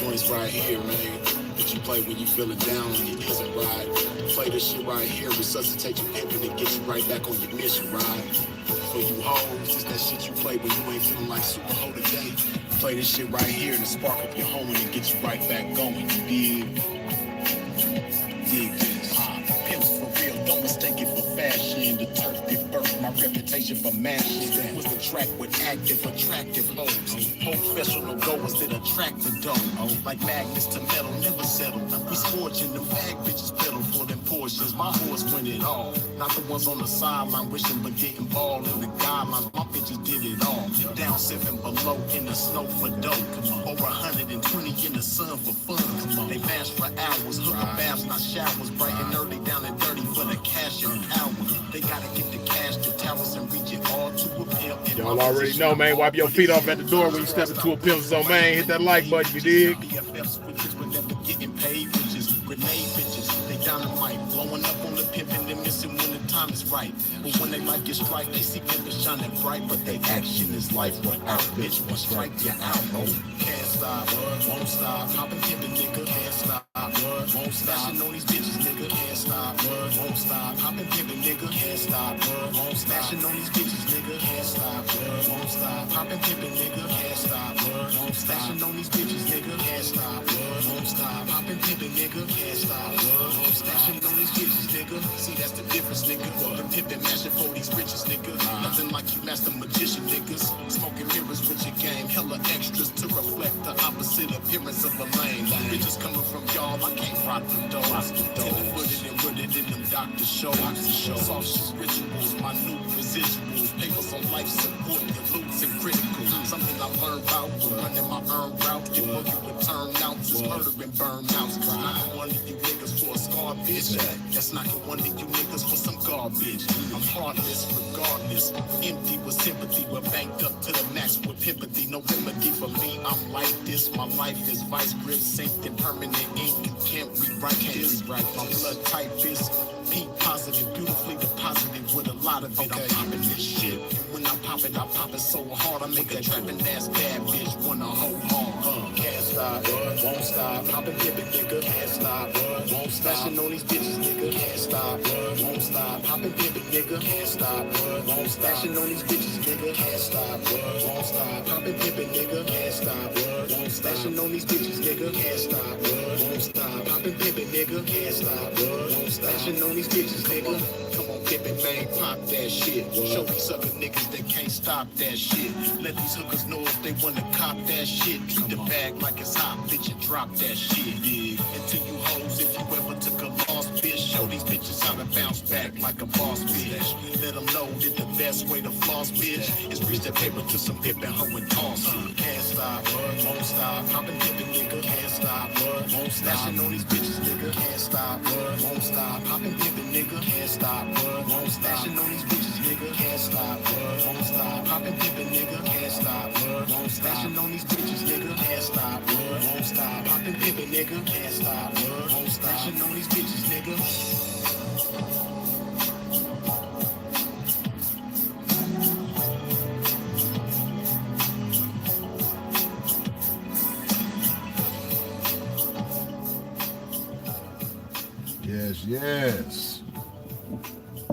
joints right here, man, that you play when you feeling down on your isn't right. Play this shit right here, resuscitate you pimping and get you right back on your mission, right? For you hoes, it's that shit you play when you ain't feeling like super hoe today. Play this shit right here to spark up your home and get you right back going. You dig this? Pimps for real, don't mistake it for fashion. The turf did birth my reputation for mashing. Was the track with active, attractive hoes. Professional goers that attract the dough. Like magnets to metal, never settle. We scorching them bag bitches pedal for them portions. My horse win it all. Not the ones on the sideline wishing but getting ball in the guidelines. My bitches did it all. Down 7 below in the snow for dough. Over 120 in the sun for fun. They mash for hours, hooker baths, not showers. Bright and early, down and dirty for the cash and power. They gotta get the cash to towers and reach it all to a pimp. Y'all already know, man. Wipe your feet off at the door when you step into a Pimp Go Mayne. Hit that like button, you dig? BFF switches with never getting paid bitches, grenade bitches. They dynamite, blowing up on the pimpin' and missing when the time is right. But when they like your strike, they see pimpin' shining bright, but they action is life. What out, bitch? One strike, you out. Oh, can't stop, won't stop. Poppin' pimpin', nigga, can't stop, won't stop. Smashing on these bitches, nigga, can't stop, won't stop. Poppin' pimpin', nigga, can't stop, won't stop. Smashing on these bitches, nigga, can't stop, won't stop. Poppin' pimpin', nigga, can't stop, won't stop. Smashing on these bitches, nigga, can't stop, won't stop. Poppin' pimpin', nigga, can't stop, won't stop. Smashing on these bitches, nigga. See, that's the difference, nigga. The pimpin' mashing for these riches, nigga. Nothing like you master magician, niggas. Smoking mirrors with your game, hella extras to reflect the opposite appearance of a lame. Bitches coming from y'all, I can't rock the dough. Tender-footed and wooded in them doctor shows. Soft shit rituals, minute residuals. Papers on life support, your loops and critical. Something I learned about when running my earned route. Get working with turnouts, murdering burnouts. Knocking one of you niggas for a scar, bitch. That's knocking one of you niggas for some garbage. I'm heartless regardless. Empty with sympathy, but banked up to the max with empathy. No remedy for me, I'm like this. My life is vice grip, synced in permanent ink. You can't rewrite this. My blood type is P positive, beautifully deposited with a lot of it. I'm popping this shit. When I pop it so hard. I make a trapping ass bad bitch wanna hold on. Can't stop, won't stop. Popping pivot, nigga, can't stop, won't stop. Smashing on these bitches, nigga, can't stop, won't stop. Popping pivot, nigga, can't stop, won't stop. Smashing on these bitches, nigga, can't stop, won't stop. Popping pivot, nigga, can't stop, won't stop. Smashing on these bitches, nigga, can't stop, won't stop. Popping pivot, nigga, can't stop, won't stop. Smashing on these bitches, nigga. Come on, pimpin', man, pop that shit. Show these sucker niggas they can't stop that shit. Let these hookers know if they wanna cop that shit. Treat the bag like it's hot, bitch, and drop that shit. And to you hoes, if you ever took a loss, bitch, show these bitches how to bounce back like a boss, bitch. Let them know that the best way to floss, bitch, is reach the paper to some pimpin' hoe and toss. Can't stop, won't stop. Poppin' pimpin', nigga, can't stop, won't stop. Smashing on these bitches, nigga, can't stop, won't stop. Poppin' pimpin', nigga, can't stop, won't stop. Smashing on these bitches, nigga, can't stop, won't stop. Poppin' pimpin', nigga, can't stop, won't stop. Smashing on these bitches, nigga, can't stop, won't stop. Poppin' pimpin', nigga, can't stop, won't stop. Smashing on these bitches, nigga. Yes.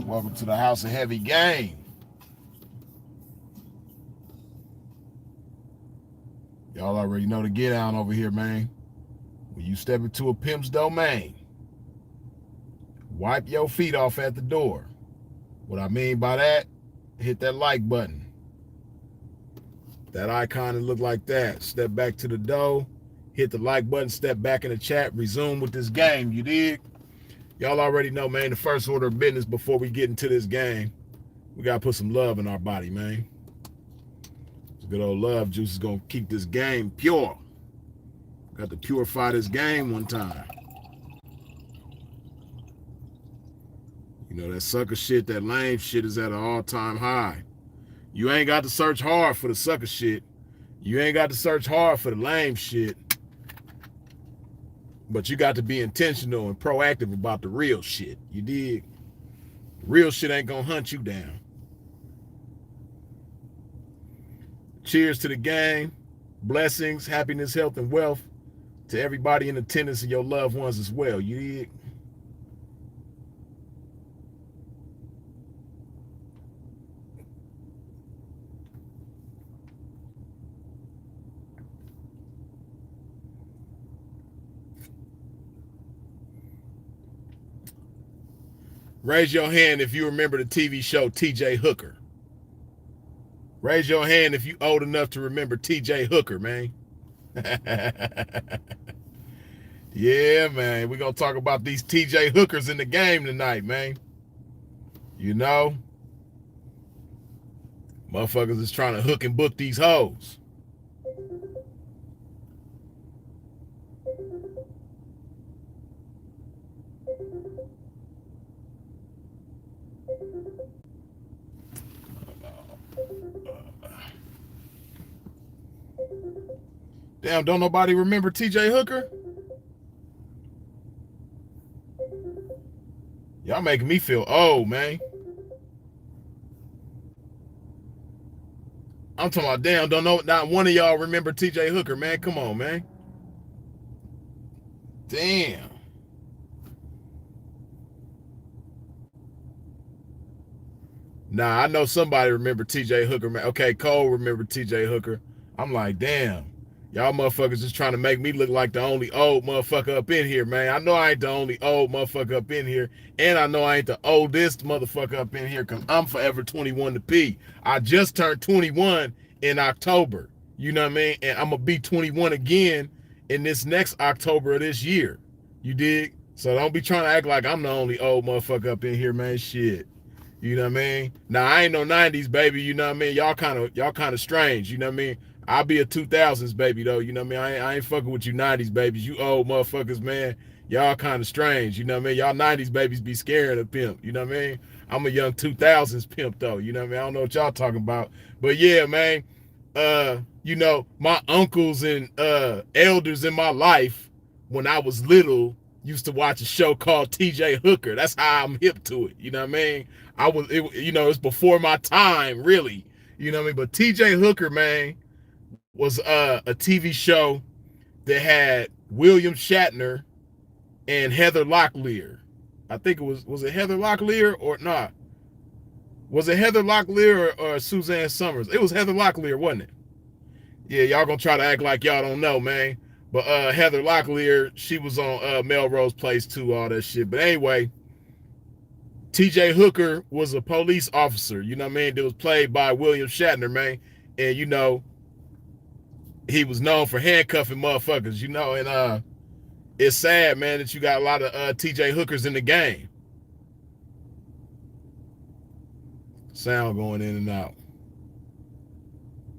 Welcome to the House of Heavy Game. Y'all already know the get down over here, man. When you step into a pimp's domain, wipe your feet off at the door. What I mean by that, hit that like button. That icon that look like that. Step back to the door, hit the like button, step back in the chat, resume with this game, you dig? Y'all already know, man, the first order of business before we get into this game, we got to put some love in our body, man. This good old love juice is going to keep this game pure. Got to purify this game one time. You know, that sucker shit, that lame shit is at an all-time high. You ain't got to search hard for the sucker shit. You ain't got to search hard for the lame shit. But you got to be intentional and proactive about the real shit. You dig? Real shit ain't gonna hunt you down. Cheers to the game. Blessings, happiness, health, and wealth to everybody in attendance and your loved ones as well. You dig? Raise your hand if you remember the TV show T.J. Hooker. Raise your hand if you old enough to remember T.J. Hooker, man. Yeah, man. We're going to talk about these T.J. Hookers in the game tonight, man. You know? Motherfuckers is trying to hook and book these hoes. Damn, don't nobody remember T.J. Hooker? Y'all making me feel old, man. I'm talking about, damn, don't know, not one of y'all remember T.J. Hooker, man. Come on, man. Damn. Nah, I know somebody remember T.J. Hooker, man. Okay, Cole remember T.J. Hooker. I'm like, damn. Y'all motherfuckers just trying to make me look like the only old motherfucker up in here, man. I know I ain't the only old motherfucker up in here. And I know I ain't the oldest motherfucker up in here because I'm forever 21 to P. I just turned 21 in October. You know what I mean? And I'm going to be 21 again in this next October of this year. You dig? So don't be trying to act like I'm the only old motherfucker up in here, man. Shit. You know what I mean? Now I ain't no 90s baby, you know what I mean? Y'all kind of strange, you know what I mean? I'll be a 2000s baby though, you know what I mean? I ain't fucking with you 90s babies. You old motherfuckers, man. Y'all kind of strange, you know what I mean? Y'all 90s babies be scared of pimp, you know what I mean? I'm a young 2000s pimp though, you know what I mean? I don't know what y'all talking about. But yeah, man, you know, my uncles and elders in my life when I was little used to watch a show called T.J. Hooker. That's how I'm hip to it, you know what I mean? It's before my time, really. You know what I mean? But T.J. Hooker, man, was a TV show that had William Shatner and Heather Locklear. I think it was it Heather Locklear or not? Was it Heather Locklear or Suzanne Summers? It was Heather Locklear, wasn't it? Yeah, y'all gonna try to act like y'all don't know, man. But Heather Locklear, she was on Melrose Place too, all that shit. But anyway, T.J. Hooker was a police officer, you know what I mean? That was played by William Shatner, man. And, you know, he was known for handcuffing motherfuckers, you know. And it's sad, man, that you got a lot of T.J. Hookers in the game. Sound going in and out.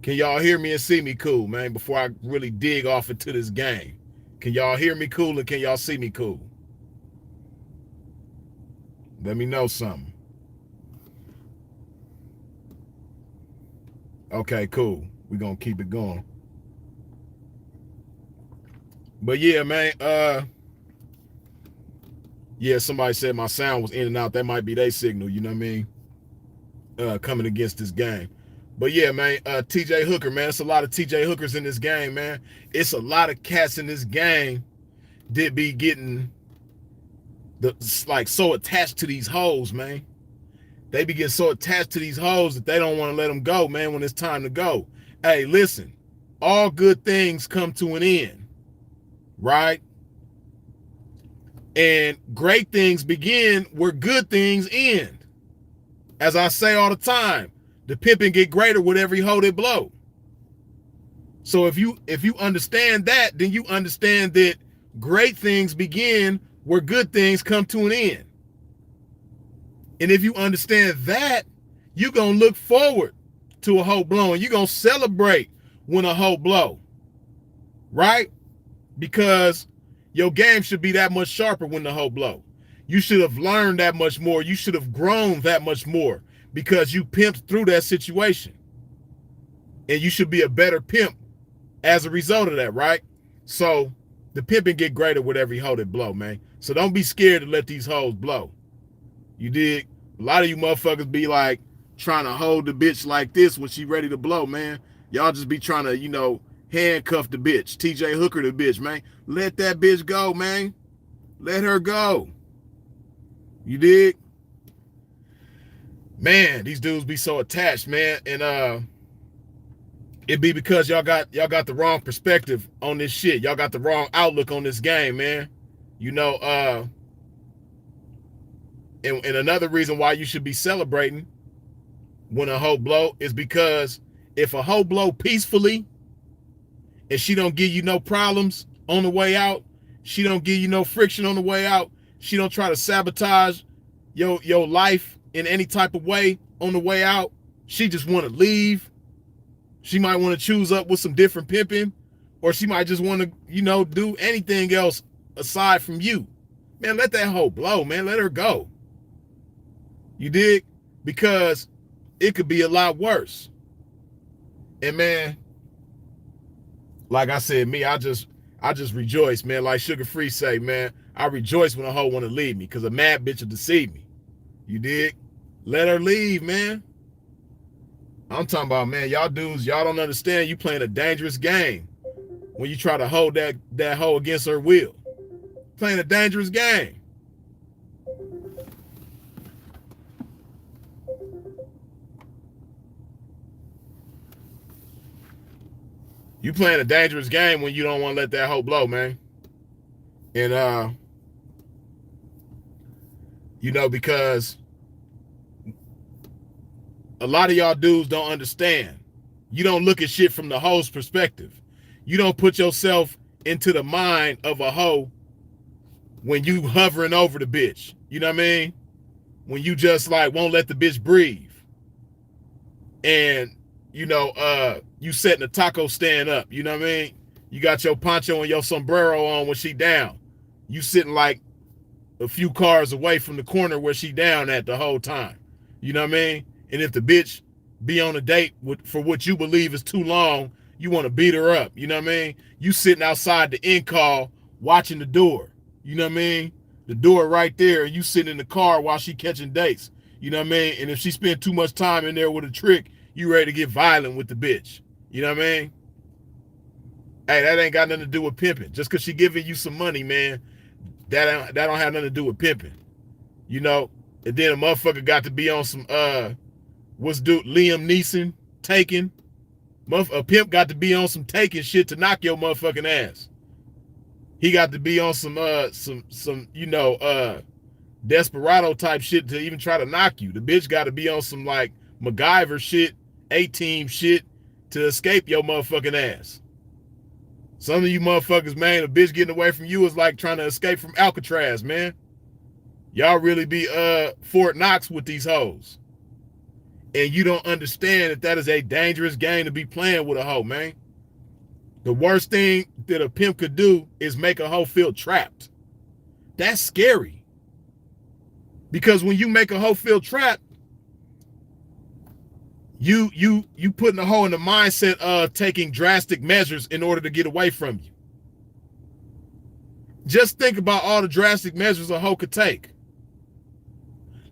Can y'all hear me and see me cool, man, before I really dig off into this game? Can y'all hear me cool and can y'all see me cool? Let me know something. Okay, cool. We're gonna keep it going. But yeah, man, yeah, somebody said my sound was in and out. That might be their signal, you know what I mean? Coming against this game. But yeah, man, TJ Hooker, man, it's a lot of TJ Hookers in this game, man. It's a lot of cats in this game that be getting so attached to these hoes, man. They be getting so attached to these hoes that they don't want to let them go, man, when it's time to go. Hey, listen, all good things come to an end, right? And great things begin where good things end. As I say all the time, the pimping get greater with every hoe they blow. So if you understand that, then you understand that great things begin where good things come to an end. And if you understand that, you're going to look forward to a hoe blowing. You're going to celebrate when a hoe blow. Right? Because your game should be that much sharper when the hoe blow. You should have learned that much more. You should have grown that much more because you pimped through that situation. And you should be a better pimp as a result of that, right? So the pimping get greater with every hoe that blow, man. So don't be scared to let these hoes blow. You dig? A lot of you motherfuckers be like trying to hold the bitch like this when she ready to blow, man. Y'all just be trying to, handcuff the bitch, TJ Hooker the bitch, man. Let that bitch go, man. Let her go. You dig? Man, these dudes be so attached, man, and it be because y'all got the wrong perspective on this shit. Y'all got the wrong outlook on this game, man. You know, and another reason why you should be celebrating when a hoe blow is because if a hoe blow peacefully and she don't give you no problems on the way out, she don't give you no friction on the way out, she don't try to sabotage your life in any type of way on the way out, she just want to leave. She might want to choose up with some different pimping, or she might just want to, you know, do anything else aside from you. Man, let that hoe blow, man. Let her go. You dig? Because it could be a lot worse. And man, like I said, me, I just rejoice, man. Like Sugar Free say, man, I rejoice when a hoe want to leave me, because a mad bitch will deceive me. You dig? Let her leave, man. I'm talking about, man, y'all dudes, y'all don't understand. You playing a dangerous game when you try to hold that hoe against her will. Playing a dangerous game. You playing a dangerous game when you don't want to let that hoe blow, man. And you know, because a lot of y'all dudes don't understand. You don't look at shit from the hoe's perspective. You don't put yourself into the mind of a hoe when you hovering over the bitch. You know what I mean? When you just like won't let the bitch breathe. And, you know, you setting a taco stand up. You know what I mean? You got your poncho and your sombrero on when she down. You sitting like a few cars away from the corner where she down at the whole time. You know what I mean? And if the bitch be on a date for what you believe is too long, you want to beat her up. You know what I mean? You sitting outside the end call watching the door. You know what I mean? The door right there, and you sitting in the car while she catching dates. You know what I mean? And if she spend too much time in there with a trick, you ready to get violent with the bitch. You know what I mean? Hey, that ain't got nothing to do with pimping. Just because she giving you some money, man, that don't have nothing to do with pimping. You know? And then a motherfucker got to be on some, what's dude, Liam Neeson, Taken. A pimp got to be on some Taken shit to knock your motherfucking ass. He got to be on some you know, desperado type shit to even try to knock you. The bitch got to be on some like MacGyver shit, A-team shit to escape your motherfucking ass. Some of you motherfuckers, man, a bitch getting away from you is like trying to escape from Alcatraz, man. Y'all really be Fort Knox with these hoes. And you don't understand that is a dangerous game to be playing with a hoe, man. The worst thing that a pimp could do is make a hoe feel trapped. That's scary. Because when you make a hoe feel trapped, you putting a hoe in the mindset of taking drastic measures in order to get away from you. Just think about all the drastic measures a hoe could take.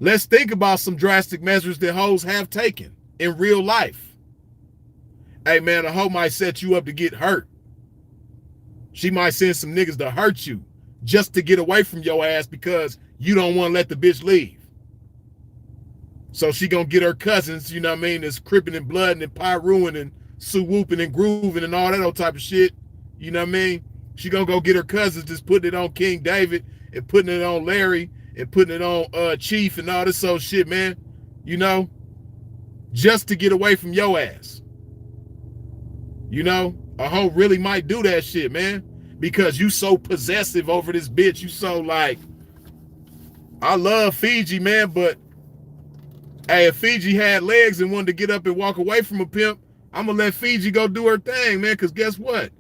Let's think about some drastic measures that hoes have taken in real life. Hey, man, a hoe might set you up to get hurt. She might send some niggas to hurt you just to get away from your ass because you don't want to let the bitch leave. So she gonna get her cousins, you know what I mean, that's cripping and blooding and pyruing and sue-whooping and grooving and all that old type of shit. You know what I mean? She gonna go get her cousins just putting it on King David and putting it on Larry and putting it on Chief and all this old shit, man. You know? Just to get away from your ass. You know? A hoe really might do that shit, man. Because you so possessive over this bitch. You so like, I love Fiji, man, but hey, if Fiji had legs and wanted to get up and walk away from a pimp, I'm gonna let Fiji go do her thing, man, because guess what?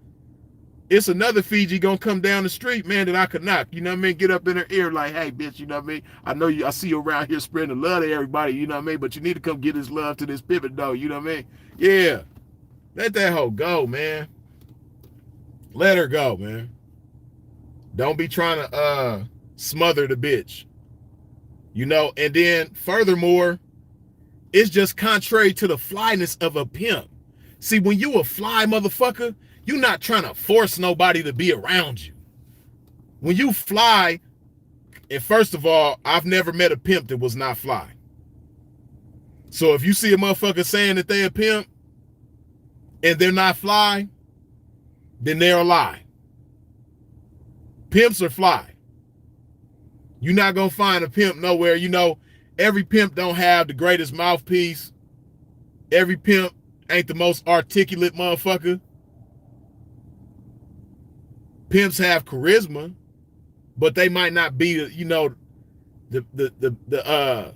It's another Fiji gonna come down the street, man, that I could knock. You know what I mean? Get up in her ear like, hey, bitch, you know what I mean? I know you, I see you around here spreading the love to everybody, you know what I mean? But you need to come get this love to this pivot, though, you know what I mean? Yeah. Let that hoe go, man. Let her go, man. Don't be trying to smother the bitch. You know, and then furthermore, it's just contrary to the flyness of a pimp See, when you a fly motherfucker, you not trying to force nobody to be around you. When you fly, and first of all, I've never met a pimp that was not fly. So if you see a motherfucker saying that they a pimp and they're not fly, then they're a lie. Pimps are fly. You're not gonna find a pimp nowhere. You know, every pimp don't have the greatest mouthpiece. Every pimp ain't the most articulate motherfucker. Pimps have charisma, but they might not be, you know, the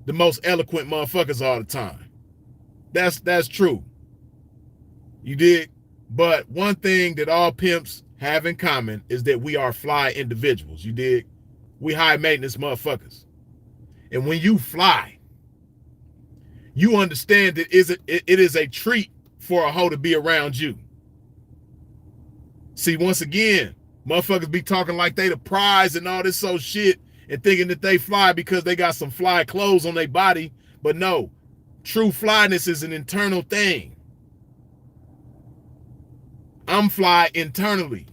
most eloquent motherfuckers all the time. That's true. You dig? But one thing that all pimps have in common is that we are fly individuals. You dig? We high maintenance motherfuckers. And when you fly, you understand that it is a treat for a hoe to be around you. See, once again, motherfuckers be talking like they the prize and all this so shit and thinking that they fly because they got some fly clothes on their body. But no, true flyness is an internal thing. I'm fly internally.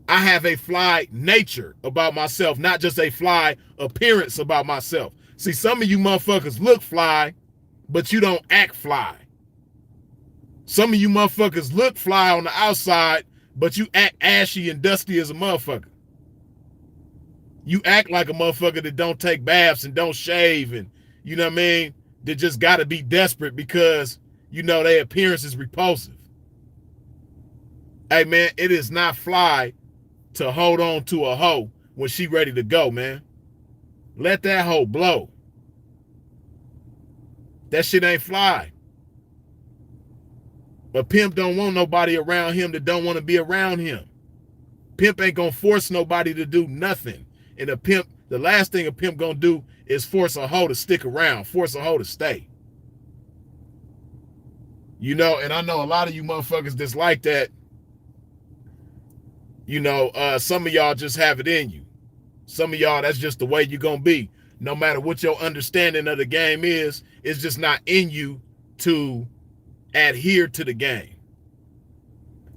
I have a fly nature about myself, not just a fly appearance about myself. See, some of you motherfuckers look fly, but you don't act fly. Some of you motherfuckers look fly on the outside, but you act ashy and dusty as a motherfucker. You act like a motherfucker that don't take baths and don't shave and, you know what I mean, that just gotta be desperate because, you know, their appearance is repulsive. Hey, man, it is not fly to hold on to a hoe when she ready to go, man. Let that hoe blow. That shit ain't fly. A pimp don't want nobody around him that don't want to be around him. Pimp ain't gonna force nobody to do nothing. And the last thing a pimp gonna do is force a hoe to stick around, force a hoe to stay. You know, and I know a lot of you motherfuckers that's like that. You know, some of y'all just have it in you. Some of y'all, that's just the way you're gonna be. No matter what your understanding of the game is, it's just not in you to adhere to the game.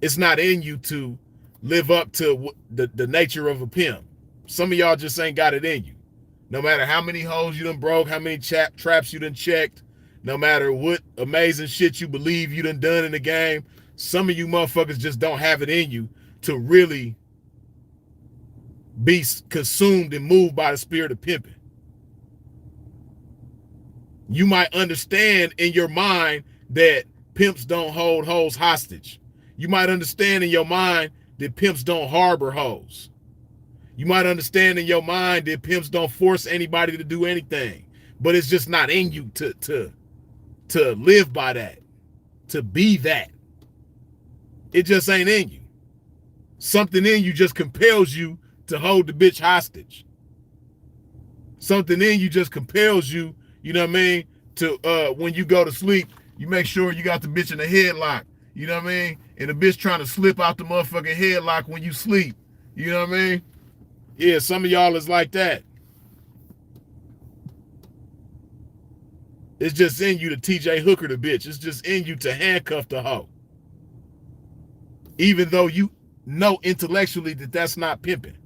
It's not in you to live up to the nature of a pimp. Some of y'all just ain't got it in you. No matter how many hoes you done broke, how many traps you done checked, no matter what amazing shit you believe you done in the game, some of you motherfuckers just don't have it in you to really be consumed and moved by the spirit of pimping. You might understand in your mind that pimps don't hold hoes hostage. You might understand in your mind that pimps don't harbor hoes. You might understand in your mind that pimps don't force anybody to do anything. But it's just not in you to live by that, to be that. It just ain't in you. Something in you just compels you to hold the bitch hostage. Something in you just compels you, you know what I mean, to when you go to sleep, you make sure you got the bitch in the headlock. You know what I mean? And the bitch trying to slip out the motherfucking headlock when you sleep. You know what I mean? Yeah, some of y'all is like that. It's just in you to TJ Hooker the bitch. It's just in you to handcuff the hoe. Even though you know intellectually that that's not pimping.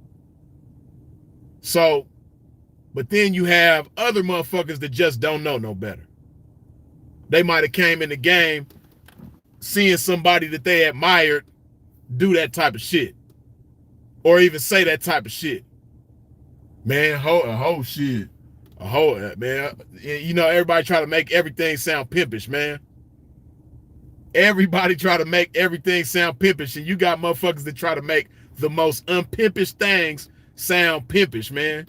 So, but then you have other motherfuckers that just don't know no better. They might have came in the game seeing somebody that they admired do that type of shit. Or even say that type of shit. Man, a hoe shit. A hoe, man. You know, everybody try to make everything sound pimpish, man. Everybody try to make everything sound pimpish, and you got motherfuckers that try to make the most unpimpish things sound pimpish, man.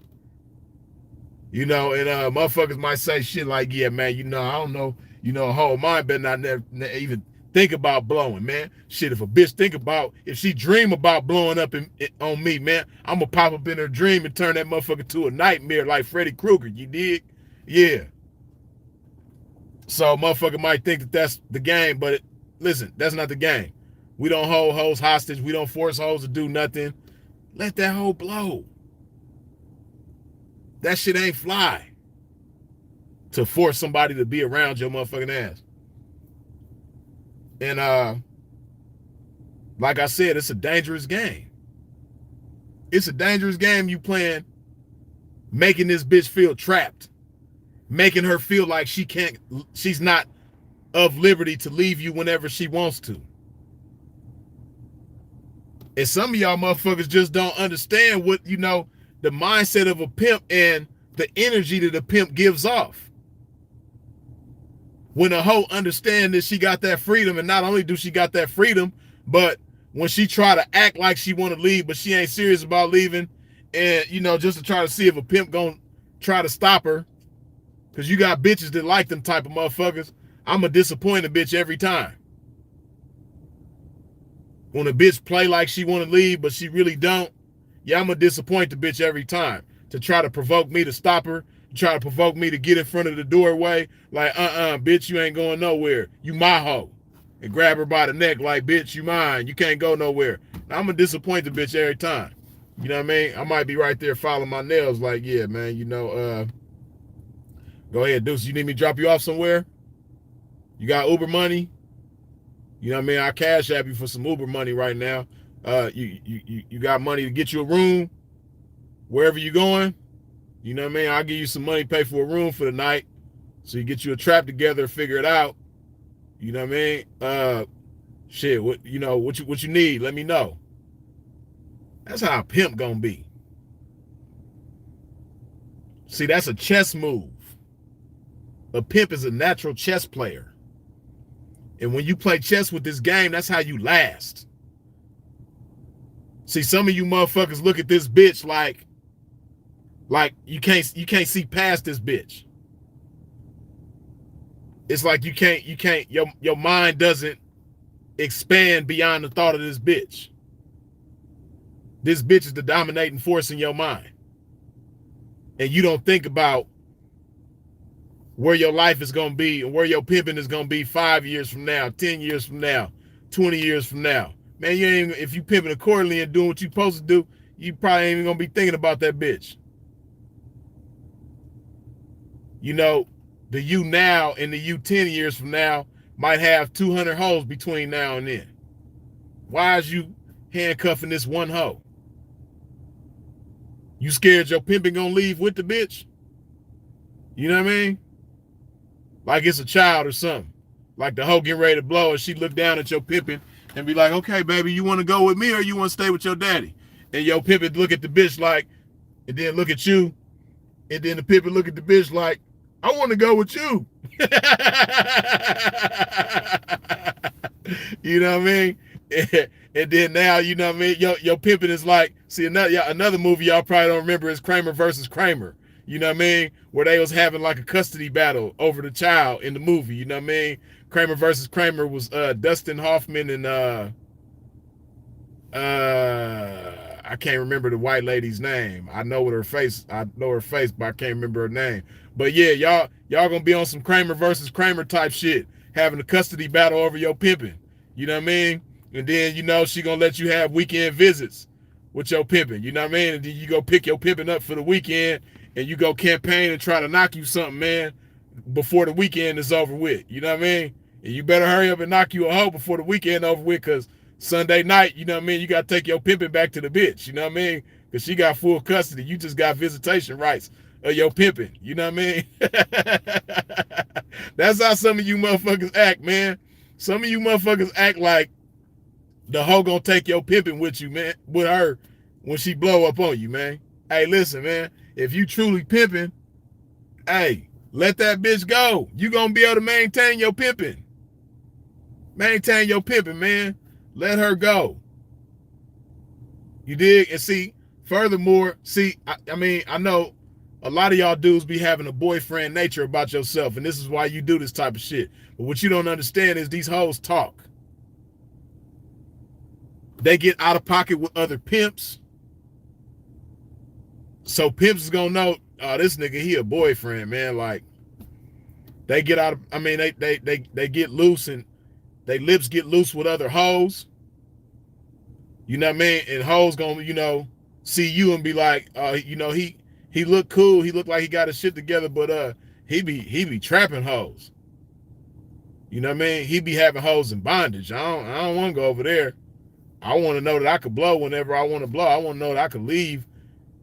You know, and motherfuckers might say shit like, yeah, man, you know, I don't know, you know, a hoe mine better not never even think about blowing, man. Shit, if she dream about blowing up on me, man, I'm gonna pop up in her dream and turn that motherfucker to a nightmare like Freddy Krueger, you dig? Yeah. So motherfucker might think that that's the game, but listen, that's not the game. We don't hold hoes hostage. We don't force hoes to do nothing. Let that hoe blow. That shit ain't fly. To force somebody to be around your motherfucking ass. And like I said, it's a dangerous game. It's a dangerous game you playing, making this bitch feel trapped, making her feel like she's not of liberty to leave you whenever she wants to. And some of y'all motherfuckers just don't understand what, the mindset of a pimp and the energy that a pimp gives off. When a hoe understands that she got that freedom, and not only do she got that freedom, but when she try to act like she want to leave, but she ain't serious about leaving, and, just to try to see if a pimp gonna try to stop her, because you got bitches that like them type of motherfuckers. I'm a disappointed bitch every time. When a bitch play like she want to leave, but she really don't, yeah, I'm going to disappoint the bitch every time to try to provoke me to stop her, try to provoke me to get in front of the doorway, like, bitch, you ain't going nowhere. You my hoe. And grab her by the neck like, bitch, you mine. You can't go nowhere. Now, I'm going to disappoint the bitch every time. You know what I mean? I might be right there filing my nails like, yeah, man, go ahead, Deuce. You need me to drop you off somewhere? You got Uber money? You know what I mean? I cash app you for some Uber money right now. You got money to get you a room wherever you're going. You know what I mean? I'll give you some money, pay for a room for the night, so you get you a trap together, figure it out. You know what I mean? Shit, what you need? Let me know. That's how a pimp gonna be. See, that's a chess move. A pimp is a natural chess player. And when you play chess with this game, that's how you last. See, some of you motherfuckers look at this bitch like you can't see past this bitch. It's like you can't your mind doesn't expand beyond the thought of this bitch. This bitch is the dominating force in your mind. And you don't think about where your life is going to be and where your pimping is going to be 5 years from now, 10 years from now, 20 years from now. Man, if you pimping accordingly and doing what you supposed to do, you probably ain't even going to be thinking about that bitch. The you now and the you 10 years from now might have 200 hoes between now and then. Why is you handcuffing this one hoe? You scared your pimping going to leave with the bitch? You know what I mean? Like it's a child or something. Like the hoe getting ready to blow and she look down at your pimping and be like, okay, baby, you want to go with me or you want to stay with your daddy? And your pimping look at the bitch like, and then look at you. And then the pimping look at the bitch like, I want to go with you. You know what I mean? And then now, you know what I mean? Your pimping is like, see, another movie y'all probably don't remember is Kramer versus Kramer. You know what I mean? Where they was having like a custody battle over the child in the movie. You know what I mean? Kramer versus Kramer was Dustin Hoffman and I can't remember the white lady's name. I know her face, but I can't remember her name. But yeah, y'all gonna be on some Kramer versus Kramer type shit, having a custody battle over your pimping. You know what I mean? And then she gonna let you have weekend visits with your pimping. You know what I mean? And then you go pick your pimping up for the weekend. And you go campaign and try to knock you something, man, before the weekend is over with. You know what I mean? And you better hurry up and knock you a hoe before the weekend over with, because Sunday night, you know what I mean, you got to take your pimping back to the bitch. You know what I mean? Because she got full custody. You just got visitation rights of your pimping. You know what I mean? That's how some of you motherfuckers act, man. Some of you motherfuckers act like the hoe gonna take your pimping with you, man, with her when she blow up on you, man. Hey, listen, man. If you truly pimping, hey, let that bitch go. You gonna be able to maintain your pimping. Maintain your pimping, man. Let her go. You dig? And see, furthermore, I know a lot of y'all dudes be having a boyfriend nature about yourself, and this is why you do this type of shit. But what you don't understand is these hoes talk. They get out of pocket with other pimps. So pimps is gonna know, oh, this nigga, he a boyfriend, man. Like, they get out of, they get loose and they lips get loose with other hoes. You know what I mean? And hoes gonna, see you and be like, he look cool. He look like he got his shit together, but he be trapping hoes. You know what I mean? He be having hoes in bondage. I don't want to go over there. I want to know that I could blow whenever I want to blow. I want to know that I could leave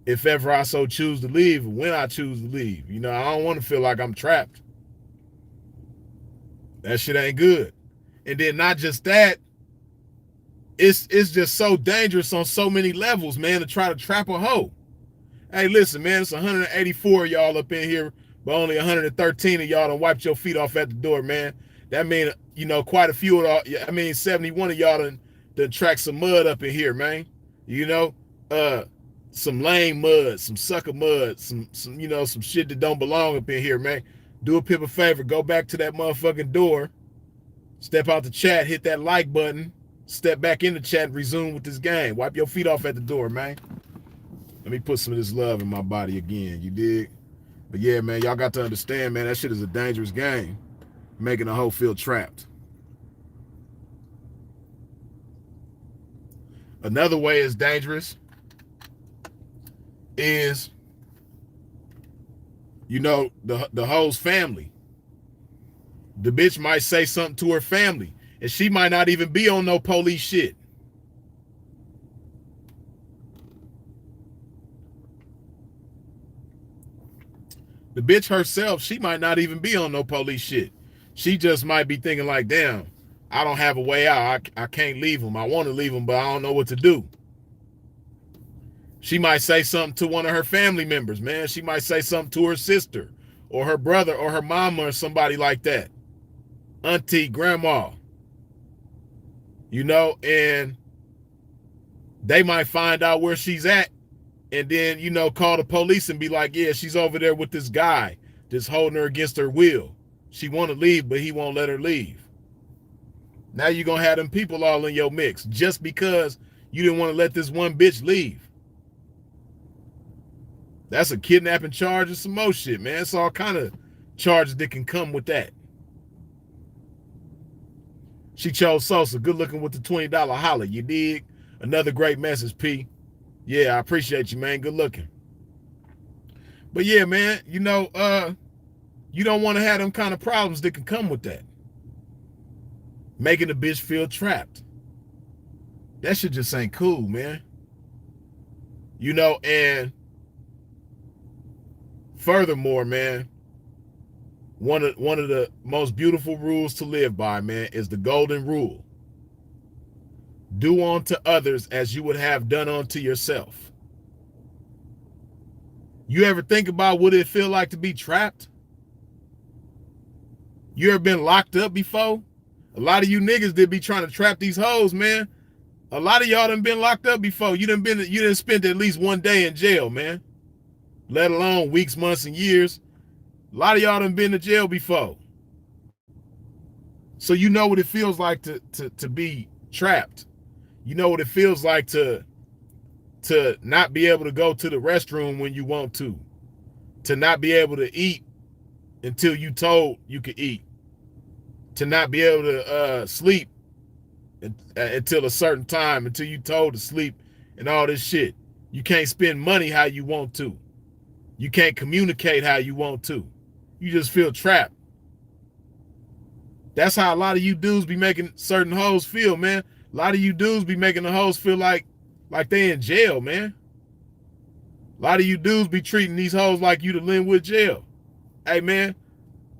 if ever I so choose to leave, when I choose to leave. You know, I don't want to feel like I'm trapped. That shit ain't good. And then not just that, it's just so dangerous on so many levels, man, to try to trap a hoe. Hey, listen, man, it's 184 of y'all up in here, but only 113 of y'all done wiped your feet off at the door, man. That mean, you know, quite a few of y'all, 71 of y'all done tracked some mud up in here, man. You know, some lame mud, some sucker mud, some some shit that don't belong up in here, man. Do a pimp a favor, go back to that motherfucking door, step out the chat, hit that like button, step back in the chat and resume with this game. Wipe your feet off at the door, man. Let me put some of this love in my body again, you dig? But yeah, man, y'all got to understand, man, that shit is a dangerous game, making a hoe feel trapped. Another way it's dangerous is, you know, the hoe's family. The bitch might say something to her family, and she might not even be on no police shit. The bitch herself, she might not even be on no police shit. She just might be thinking like, damn, I don't have a way out. I can't leave him. I want to leave him, but I don't know what to do. She might say something to one of her family members, man. She might say something to her sister or her brother or her mama or somebody like that. Auntie, grandma. You know, and they might find out where she's at and then, you know, call the police and be like, yeah, she's over there with this guy that's holding her against her will. She want to leave, but he won't let her leave. Now you're going to have them people all in your mix just because you didn't want to let this one bitch leave. That's a kidnapping charge and some more shit, man. It's all kind of charges that can come with that. She chose Sosa. Good looking with the $20 holla. You dig? Another great message, P. Yeah, I appreciate you, man. Good looking. But yeah, man, you know, you don't want to have them kind of problems that can come with that. Making the bitch feel trapped. That shit just ain't cool, man. You know, and furthermore, man, one of the most beautiful rules to live by, man, is the golden rule. Do unto others as you would have done unto yourself. You ever think about what it feel like to be trapped? You ever been locked up before? A lot of you niggas that be trying to trap these hoes, man. A lot of y'all done been locked up before. You done spent at least one day in jail, man. Let alone weeks, months, and years. A lot of y'all done been to jail before. So you know what it feels like to be trapped. You know what it feels like to not be able to go to the restroom when you want to not be able to eat until you told you could eat, to not be able to sleep until a certain time, until you told to sleep, and all this shit. You can't spend money how you want to. You can't communicate how you want to. You just feel trapped. That's how a lot of you dudes be making certain hoes feel, man. A lot of you dudes be making the hoes feel like they in jail, man. A lot of you dudes be treating these hoes like you to Linwood jail. Hey, man,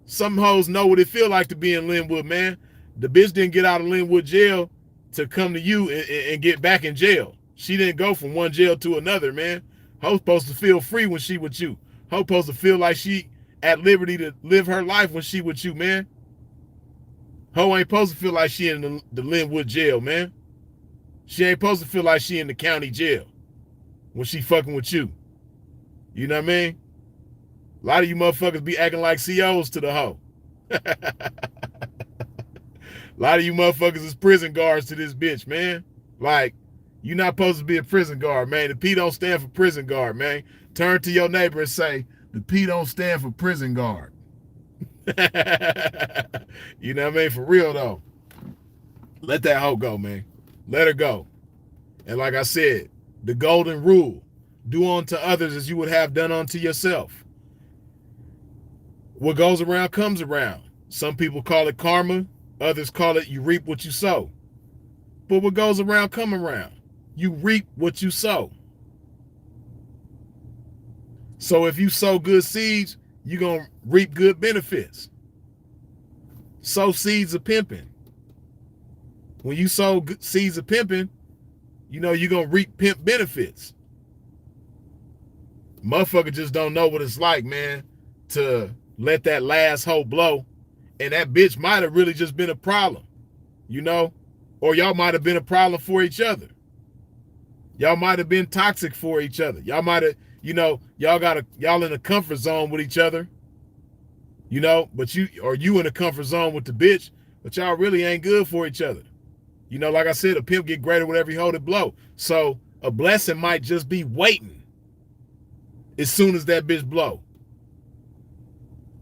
some hoes know what it feel like to be in Linwood, man. The bitch didn't get out of Linwood jail to come to you and get back in jail. She didn't go from one jail to another, man. Hoes supposed to feel free when she with you. Hoes supposed to feel like she at liberty to live her life when she with you, man. Ho ain't supposed to feel like she in the Linwood jail, man. She ain't supposed to feel like she in the county jail when she fucking with you. You know what I mean? A lot of you motherfuckers be acting like COs to the hoe. A lot of you motherfuckers is prison guards to this bitch, man. Like, you're not supposed to be a prison guard, man. The P don't stand for prison guard, man. Turn to your neighbor and say, the P don't stand for prison guard. You know what I mean? For real, though. Let that hoe go, man. Let her go. And like I said, the golden rule, do unto others as you would have done unto yourself. What goes around comes around. Some people call it karma. Others call it you reap what you sow. But what goes around come around. You reap what you sow. So if you sow good seeds, you're going to reap good benefits. Sow seeds of pimping. When you sow seeds of pimping, you know you're going to reap pimp benefits. Motherfucker just don't know what it's like, man, to let that last hoe blow. And that bitch might have really just been a problem, you know? Or y'all might have been a problem for each other. Y'all might have been toxic for each other. Y'all might have, you know, y'all in a comfort zone with each other, you know, but you in a comfort zone with the bitch, but y'all really ain't good for each other. You know, like I said, a pimp get greater with every hoe that blow. So a blessing might just be waiting as soon as that bitch blow.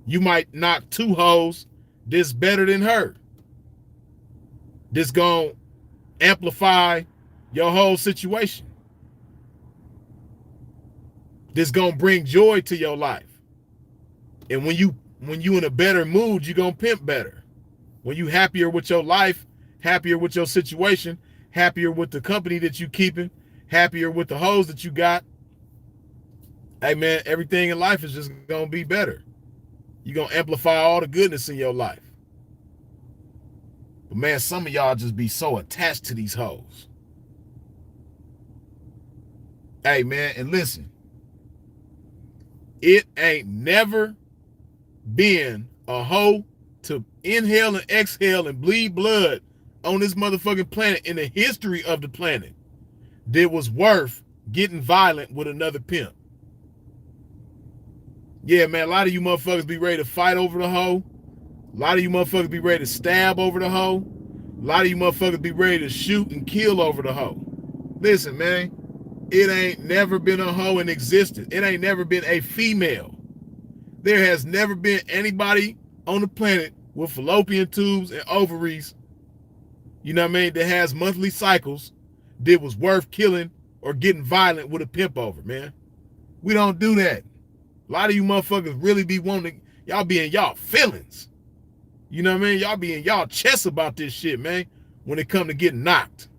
You might knock 2 hoes this better than her. This gonna amplify your whole situation. This gonna bring joy to your life. And when you in a better mood, you gonna pimp better. When you happier with your life, happier with your situation, happier with the company that you keeping, happier with the hoes that you got, hey man, everything in life is just gonna be better. You're gonna amplify all the goodness in your life. But man, some of y'all just be so attached to these hoes. Hey man, and listen, it ain't never been a hoe to inhale and exhale and bleed blood on this motherfucking planet in the history of the planet that was worth getting violent with another pimp. Yeah, man, a lot of you motherfuckers be ready to fight over the hoe. A lot of you motherfuckers be ready to stab over the hoe. A lot of you motherfuckers be ready to shoot and kill over the hoe. Listen, man, it ain't never been a hoe in existence. It ain't never been a female. There has never been anybody on the planet with fallopian tubes and ovaries, you know what I mean, that has monthly cycles that was worth killing or getting violent with a pimp over, man. We don't do that. A lot of you motherfuckers really be wanting, y'all be in y'all feelings. You know what I mean? Y'all be in y'all chest about this shit, man, when it come to getting knocked.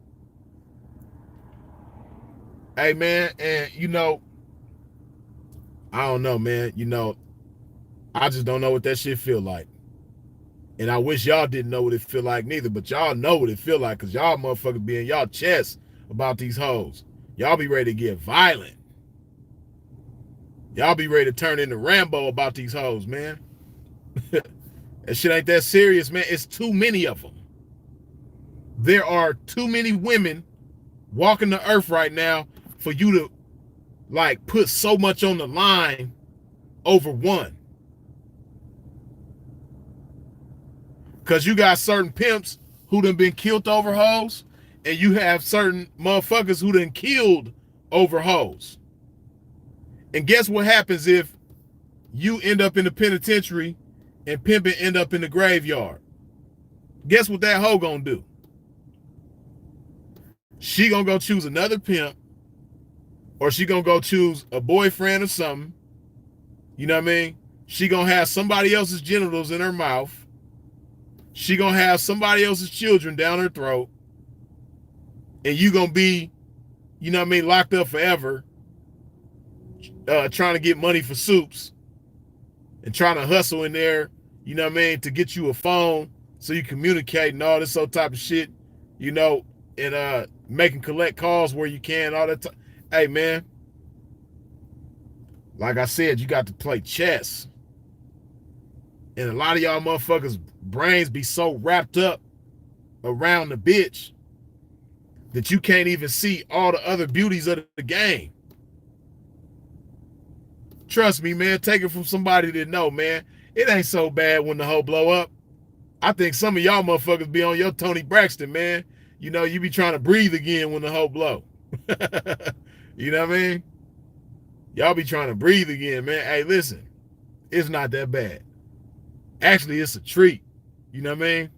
Hey, man, and you know, I don't know, man. You know, I just don't know what that shit feel like. And I wish y'all didn't know what it feel like neither, but y'all know what it feel like because y'all motherfuckers be in y'all chest about these hoes. Y'all be ready to get violent. Y'all be ready to turn into Rambo about these hoes, man. That shit ain't that serious, man. It's too many of them. There are too many women walking the earth right now for you to, like, put so much on the line over one. Because you got certain pimps who done been killed over hoes, and you have certain motherfuckers who done killed over hoes. And guess what happens if you end up in the penitentiary and pimping end up in the graveyard? Guess what that hoe gonna do? She gonna go choose another pimp, or she gonna go choose a boyfriend or something. You know what I mean? She gonna have somebody else's genitals in her mouth. She gonna have somebody else's children down her throat. And you gonna be, you know what I mean, locked up forever, trying to get money for soups and trying to hustle in there, you know what I mean, to get you a phone so you communicate and all this other type of shit, you know, and making collect calls where you can, all that. Hey, man, like I said, you got to play chess. And a lot of y'all motherfuckers' brains be so wrapped up around the bitch that you can't even see all the other beauties of the game. Trust me, man, take it from somebody that know, man. It ain't so bad when the hoe blow up. I think some of y'all motherfuckers be on your Tony Braxton, man. You know, you be trying to breathe again when the hoe blow. You know what I mean? Y'all be trying to breathe again, man. Hey, listen, it's not that bad. Actually, it's a treat. You know what I mean?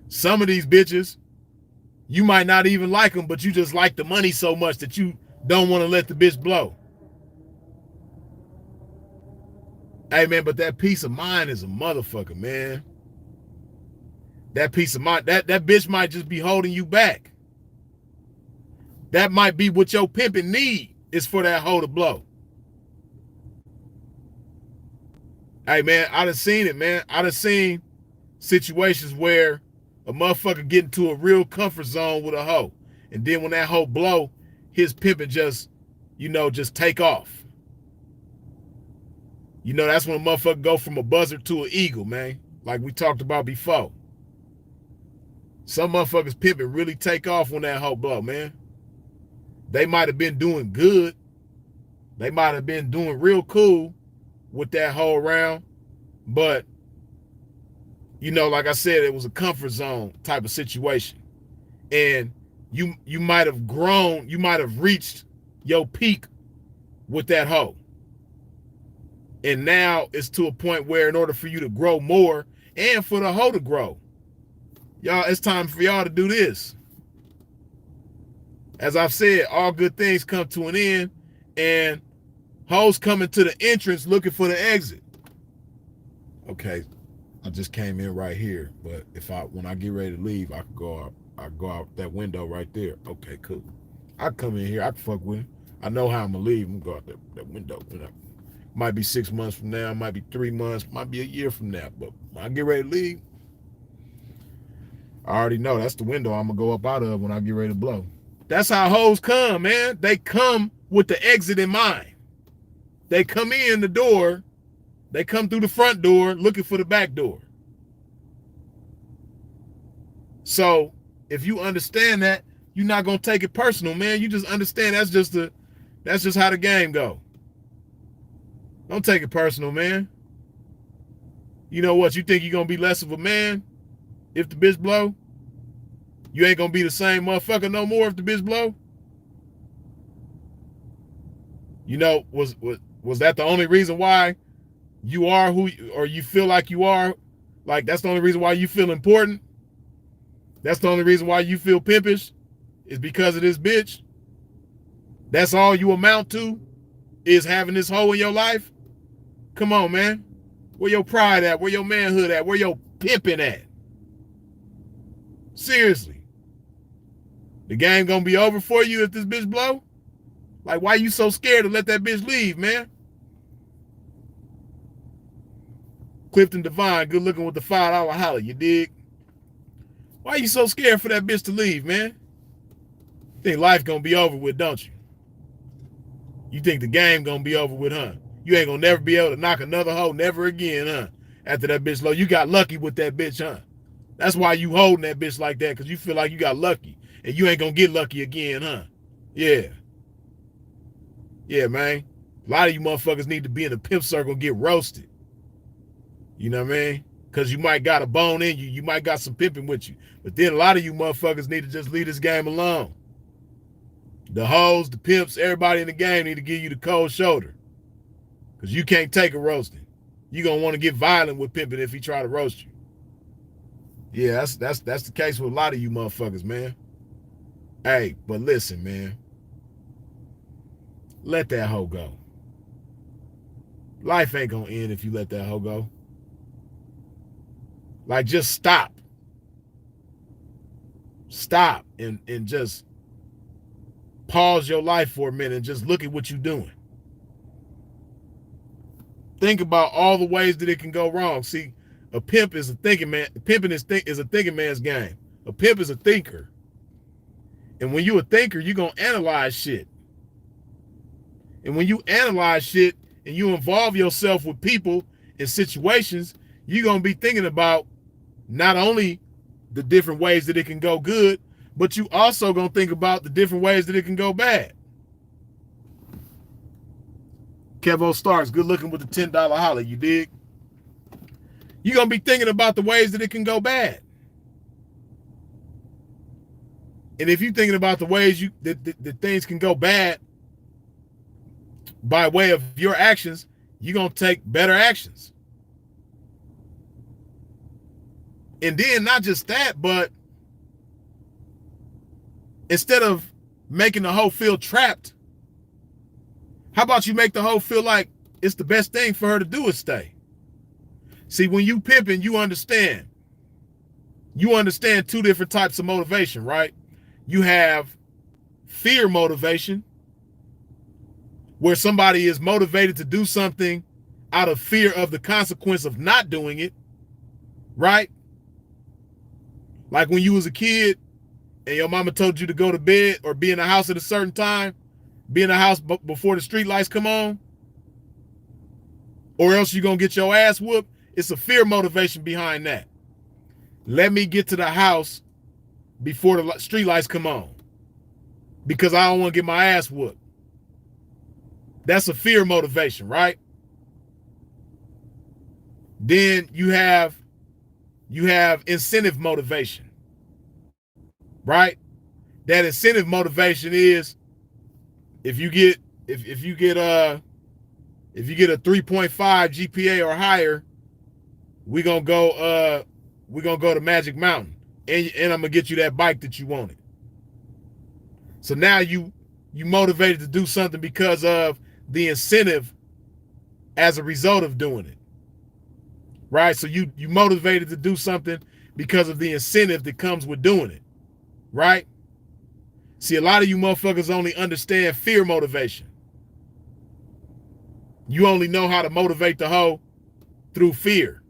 Some of these bitches, you might not even like them, but you just like the money so much that you don't want to let the bitch blow. Hey, man, but that peace of mind is a motherfucker, man. That peace of mind, that bitch might just be holding you back. That might be what your pimping need is for that hoe to blow. Hey, man, I done seen it, man. I done seen situations where a motherfucker get into a real comfort zone with a hoe. And then when that hoe blow, his pimping just, just take off. That's when a motherfucker go from a buzzard to an eagle, man. Like we talked about before. Some motherfuckers pimping really take off when that hoe blow, man. They might have been doing good. They might have been doing real cool with that hoe around. But, like I said, it was a comfort zone type of situation. And you might have grown, you might have reached your peak with that hoe. And now it's to a point where in order for you to grow more and for the hoe to grow, y'all, it's time for y'all to do this. As I've said, all good things come to an end, and hoes coming to the entrance looking for the exit. Okay, I just came in right here, but when I get ready to leave, I can go out that window right there. Okay, cool. I come in here, I can fuck with him. I know how I'm gonna leave. I'm gonna go out that window. Might be 6 months from now, might be 3 months, might be a year from now. But when I get ready to leave, I already know that's the window I'm gonna go up out of when I get ready to blow. That's how hoes come, man. They come with the exit in mind. They come in the door, they come through the front door looking for the back door. So if you understand that, you're not gonna take it personal, man. You just understand that's just how the game go. Don't take it personal, man. You know what? You think you're gonna be less of a man if the bitch blow? You ain't gonna be the same motherfucker no more if the bitch blow? Was that the only reason why you are or you feel like you are? Like, that's the only reason why you feel important? That's the only reason why you feel pimpish? Is because of this bitch? That's all you amount to? Is having this hoe in your life? Come on, man. Where your pride at? Where your manhood at? Where your pimping at? Seriously. The game gonna be over for you if this bitch blow? Like, why you so scared to let that bitch leave, man? Clifton Devine, good looking with the $5 holler, you dig? Why you so scared for that bitch to leave, man? Think life gonna be over with, don't you? You think the game gonna be over with, huh? You ain't gonna never be able to knock another hoe never again, huh? After that bitch low. You got lucky with that bitch, huh? That's why you holding that bitch like that, because you feel like you got lucky. And you ain't gonna get lucky again, huh? Yeah. Yeah, man. A lot of you motherfuckers need to be in the pimp circle and get roasted. You know what I mean? Because you might got a bone in you. You might got some pimping with you. But then a lot of you motherfuckers need to just leave this game alone. The hoes, the pimps, everybody in the game need to give you the cold shoulder. Because you can't take a roasting. You're going to want to get violent with pimping if he try to roast you. Yeah, that's the case with a lot of you motherfuckers, man. Hey, but listen, man. Let that hoe go. Life ain't going to end if you let that hoe go. Like, just stop. Stop and just pause your life for a minute and just look at what you're doing. Think about all the ways that it can go wrong. See, a pimp is a thinking man. Pimping is a thinking man's game. A pimp is a thinker. And when you're a thinker, you're going to analyze shit. And when you analyze shit and you involve yourself with people and situations, you're going to be thinking about not only the different ways that it can go good, but you also going to think about the different ways that it can go bad. Kevo Starks, good looking with the $10 holler, you dig? You're going to be thinking about the ways that it can go bad. And if you're thinking about the ways that things can go bad by way of your actions, you're going to take better actions. And then not just that, but instead of making the hoe feel trapped, how about you make the hoe feel like it's the best thing for her to do is stay? See, when you pimping, you understand You understand two different types of motivation, right? You have fear motivation, where somebody is motivated to do something out of fear of the consequence of not doing it, right? Like when you was a kid and your mama told you to go to bed or be in the house at a certain time, be in the house before the street lights come on, or else you're going to get your ass whooped. It's a fear motivation behind that. Let me get to the house before the street lights come on because I don't want to get my ass whooped. That's a fear motivation, right? Then you have incentive motivation, right? That incentive motivation is if you get a 3.5 GPA or higher, we're gonna go to Magic Mountain, and I'm gonna get you that bike that you wanted. So now you motivated to do something because of the incentive as a result of doing it, right? So you motivated to do something because of the incentive that comes with doing it, right? See, a lot of you motherfuckers only understand fear motivation. You only know how to motivate the hoe through fear.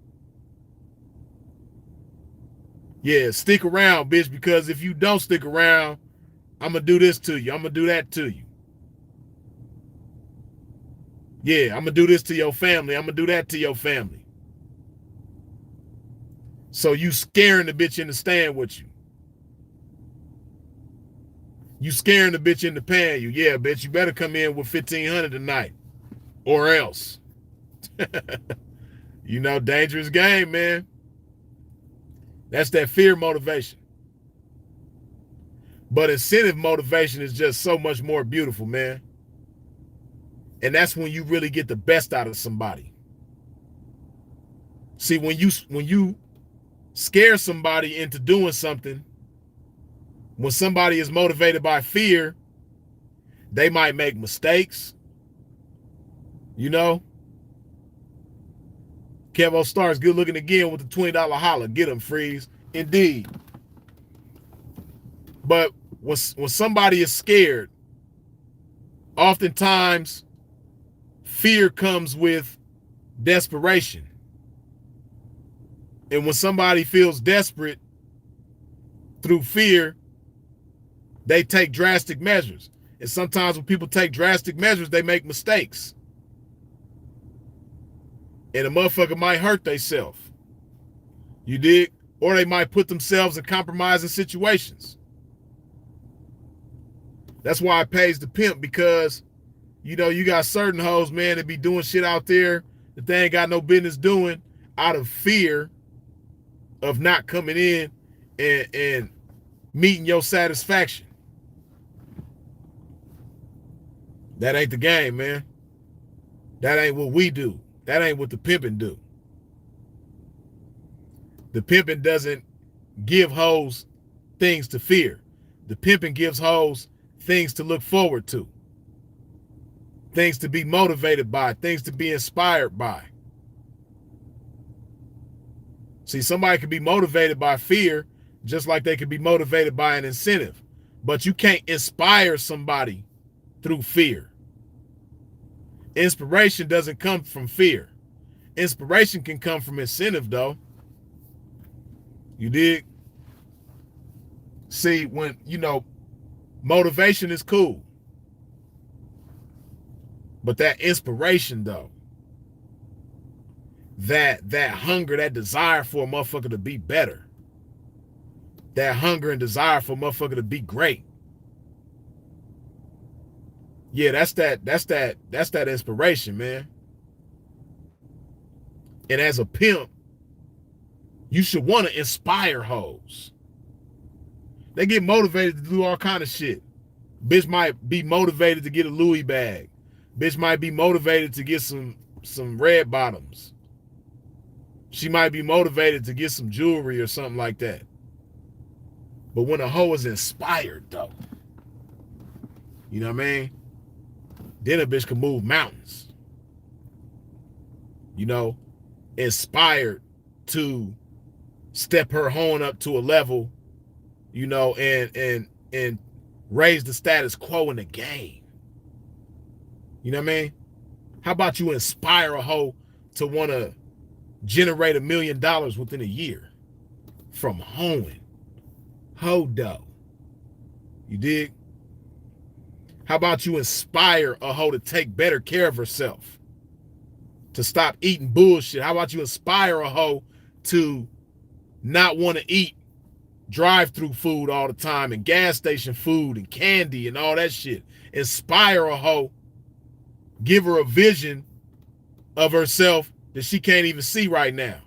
Yeah, stick around, bitch, because if you don't stick around, I'm going to do this to you. I'm going to do that to you. Yeah, I'm going to do this to your family. I'm going to do that to your family. So you scaring the bitch into staying with you. You scaring the bitch into paying you. Yeah, bitch, you better come in with $1,500 tonight or else. You know, dangerous game, man. That's that fear motivation. But incentive motivation is just so much more beautiful, man. And that's when you really get the best out of somebody. See, when you scare somebody into doing something, when somebody is motivated by fear, they might make mistakes. You know? Kevo Starks, good looking again with the $20 holler. Get him, Freeze. Indeed. But when somebody is scared, oftentimes fear comes with desperation. And when somebody feels desperate through fear, they take drastic measures. And sometimes when people take drastic measures, they make mistakes. And a motherfucker might hurt themselves. You dig? Or they might put themselves in compromising situations. That's why it pays to pimp, because, you know, you got certain hoes, man, that be doing shit out there that they ain't got no business doing out of fear of not coming in and meeting your satisfaction. That ain't the game, man. That ain't what we do. That ain't what the pimping do. The pimping doesn't give hoes things to fear. The pimping gives hoes things to look forward to. Things to be motivated by. Things to be inspired by. See, somebody can be motivated by fear just like they can be motivated by an incentive. But you can't inspire somebody through fear. Inspiration doesn't come from fear. Inspiration can come from incentive, though. You dig? See, when, you know, motivation is cool. But that inspiration, though, that hunger, that desire for a motherfucker to be better, that hunger and desire for a motherfucker to be great. Yeah, that's that inspiration, man. And as a pimp, you should want to inspire hoes. They get motivated to do all kind of shit. Bitch might be motivated to get a Louis bag. Bitch might be motivated to get some red bottoms. She might be motivated to get some jewelry or something like that. But when a hoe is inspired, though, you know what I mean? Then a bitch can move mountains. You know, inspired to step her horn up to a level, you know, and raise the status quo in the game. You know what I mean? How about you inspire a hoe to want to generate $1 million within a year from hoeing? Hoe dough. You dig? How about you inspire a hoe to take better care of herself? To stop eating bullshit? How about you inspire a hoe to not want to eat drive-through food all the time and gas station food and candy and all that shit? Inspire a hoe. Give her a vision of herself that she can't even see right now,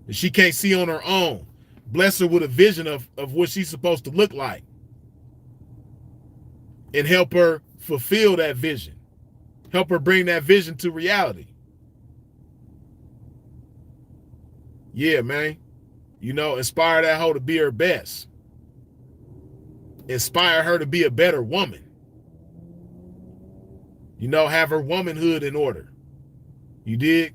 that she can't see on her own. Bless her with a vision of what she's supposed to look like and help her fulfill that vision. Help her bring that vision to reality. Yeah, man. You know, inspire that hoe to be her best. Inspire her to be a better woman. You know, have her womanhood in order. You dig?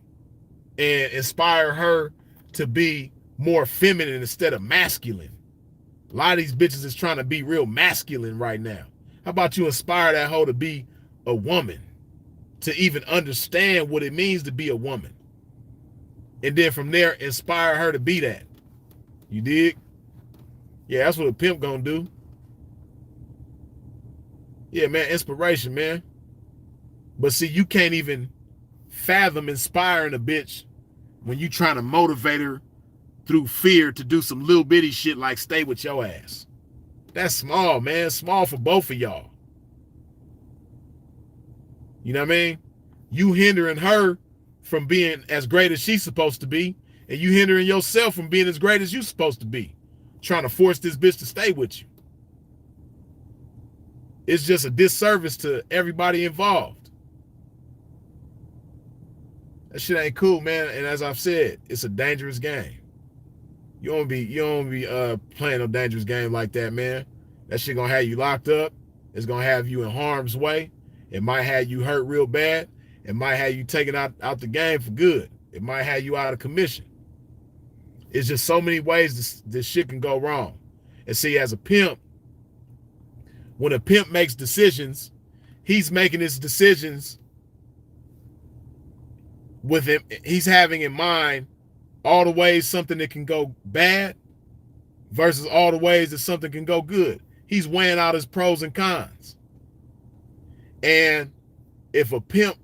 And inspire her to be more feminine instead of masculine. A lot of these bitches is trying to be real masculine right now. How about you inspire that hoe to be a woman, to even understand what it means to be a woman? And then from there, inspire her to be that. You dig? Yeah, that's what a pimp gonna do. Yeah, man, inspiration, man. But see, you can't even fathom inspiring a bitch when you trying to motivate her through fear to do some little bitty shit like stay with your ass. That's small, man. Small for both of y'all. You know what I mean? You hindering her from being as great as she's supposed to be, and you hindering yourself from being as great as you're supposed to be, trying to force this bitch to stay with you. It's just a disservice to everybody involved. That shit ain't cool, man. And as I've said, it's a dangerous game. You don't be playing a dangerous game like that, man. That shit gonna have you locked up. It's gonna have you in harm's way. It might have you hurt real bad. It might have you taken out the game for good. It might have you out of commission. It's just so many ways this shit can go wrong. And see, as a pimp, when a pimp makes decisions, he's making his decisions with him. He's having in mind all the ways something that can go bad versus all the ways that something can go good. He's weighing out his pros and cons. And if a pimp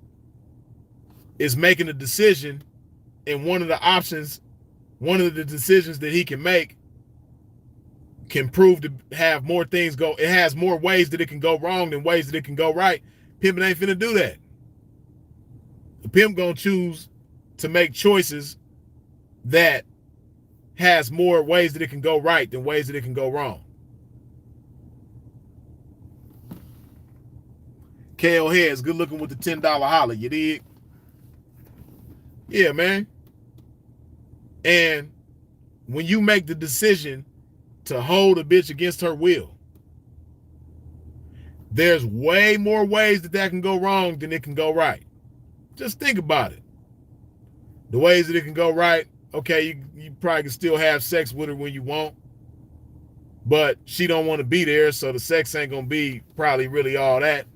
is making a decision and one of the decisions that he can make can prove to have more things go, it has more ways that it can go wrong than ways that it can go right, pimping ain't finna do that. The pimp gonna choose to make choices that has more ways that it can go right than ways that it can go wrong. KO Heads, good looking with the $10 holler, you dig? Yeah, man. And when you make the decision to hold a bitch against her will, there's way more ways that can go wrong than it can go right. Just think about it. The ways that it can go right, okay, you probably can still have sex with her when you want, but she don't want to be there, so the sex ain't gonna be probably really all that.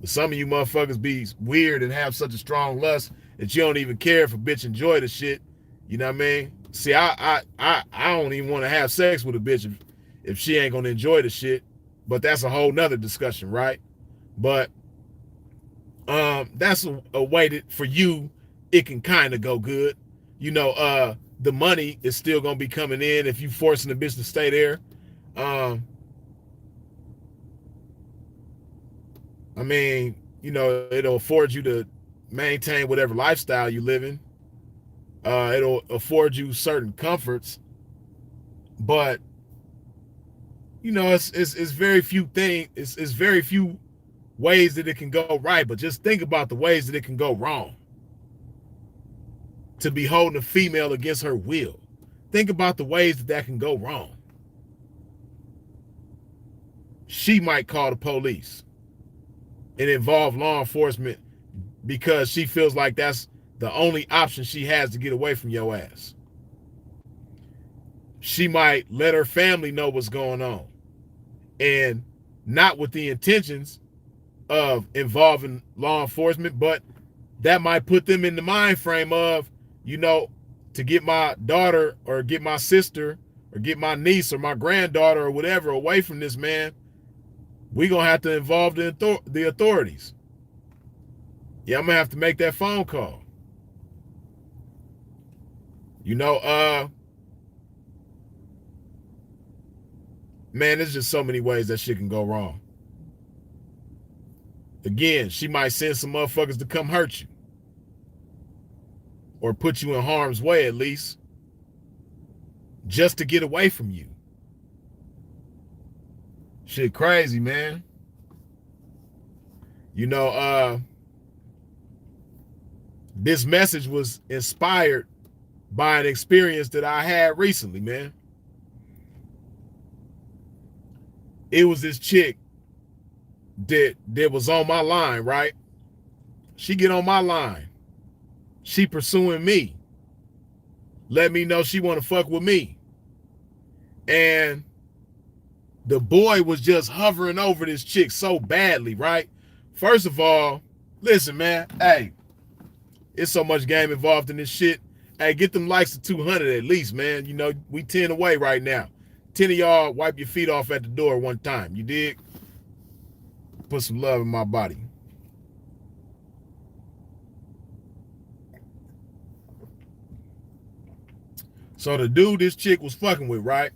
But some of you motherfuckers be weird and have such a strong lust that you don't even care if a bitch enjoy the shit. You know what I mean? See, I don't even want to have sex with a bitch if she ain't gonna enjoy the shit. But that's a whole nother discussion, right? But that's a way that for you it can kind of go good. You know, the money is still gonna be coming in if you forcing the bitch to stay there. I mean, you know, it'll afford you to maintain whatever lifestyle you live in. It'll afford you certain comforts, but you know, it's very few things. It's very few ways that it can go right. But just think about the ways that it can go wrong. To be holding a female against her will. Think about the ways that can go wrong. She might call the police and involve law enforcement because she feels like that's the only option she has to get away from your ass. she might let her family know what's going on, and not with the intentions of involving law enforcement, but that might put them in the mind frame of, to get my daughter or get my sister or get my niece or my granddaughter or whatever away from this man, we gonna have to involve the authorities. Yeah, I'm gonna have to make that phone call. Man, there's just so many ways that shit can go wrong. Again, she might send some motherfuckers to come hurt you. Or put you in harm's way, at least. Just to get away from you. Shit crazy, man. This message was inspired by an experience that I had recently, man. It was this chick that was on my line, right? She get on my line. She pursuing me. Let me know she want to fuck with me. And the boy was just hovering over this chick so badly, right? First of all, listen, man. Hey, it's so much game involved in this shit. Hey, get them likes to 200 at least, man. We 10 away right now. 10 of y'all wipe your feet off at the door one time. You dig? Put some love in my body. So the dude this chick was fucking with, right?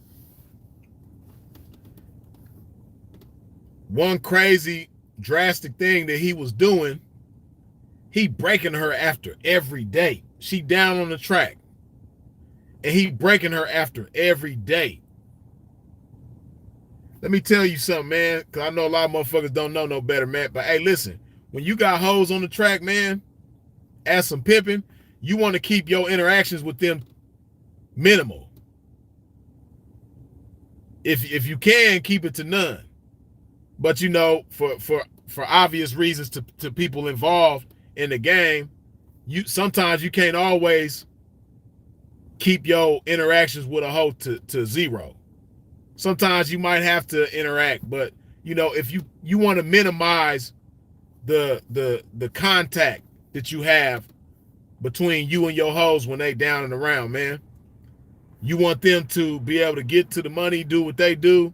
One crazy, drastic thing that he was doing, he breaking her after every day. She down on the track. And he breaking her after every day. Let me tell you something, man, because I know a lot of motherfuckers don't know no better, man. But hey, listen, when you got hoes on the track, man, as some pimping, you want to keep your interactions with them minimal. If you can, keep it to none. But for obvious reasons to people involved in the game, sometimes you can't always keep your interactions with a hoe to zero. Sometimes you might have to interact, but if you want to minimize the contact that you have between you and your hoes when they down and around, man. You want them to be able to get to the money, do what they do,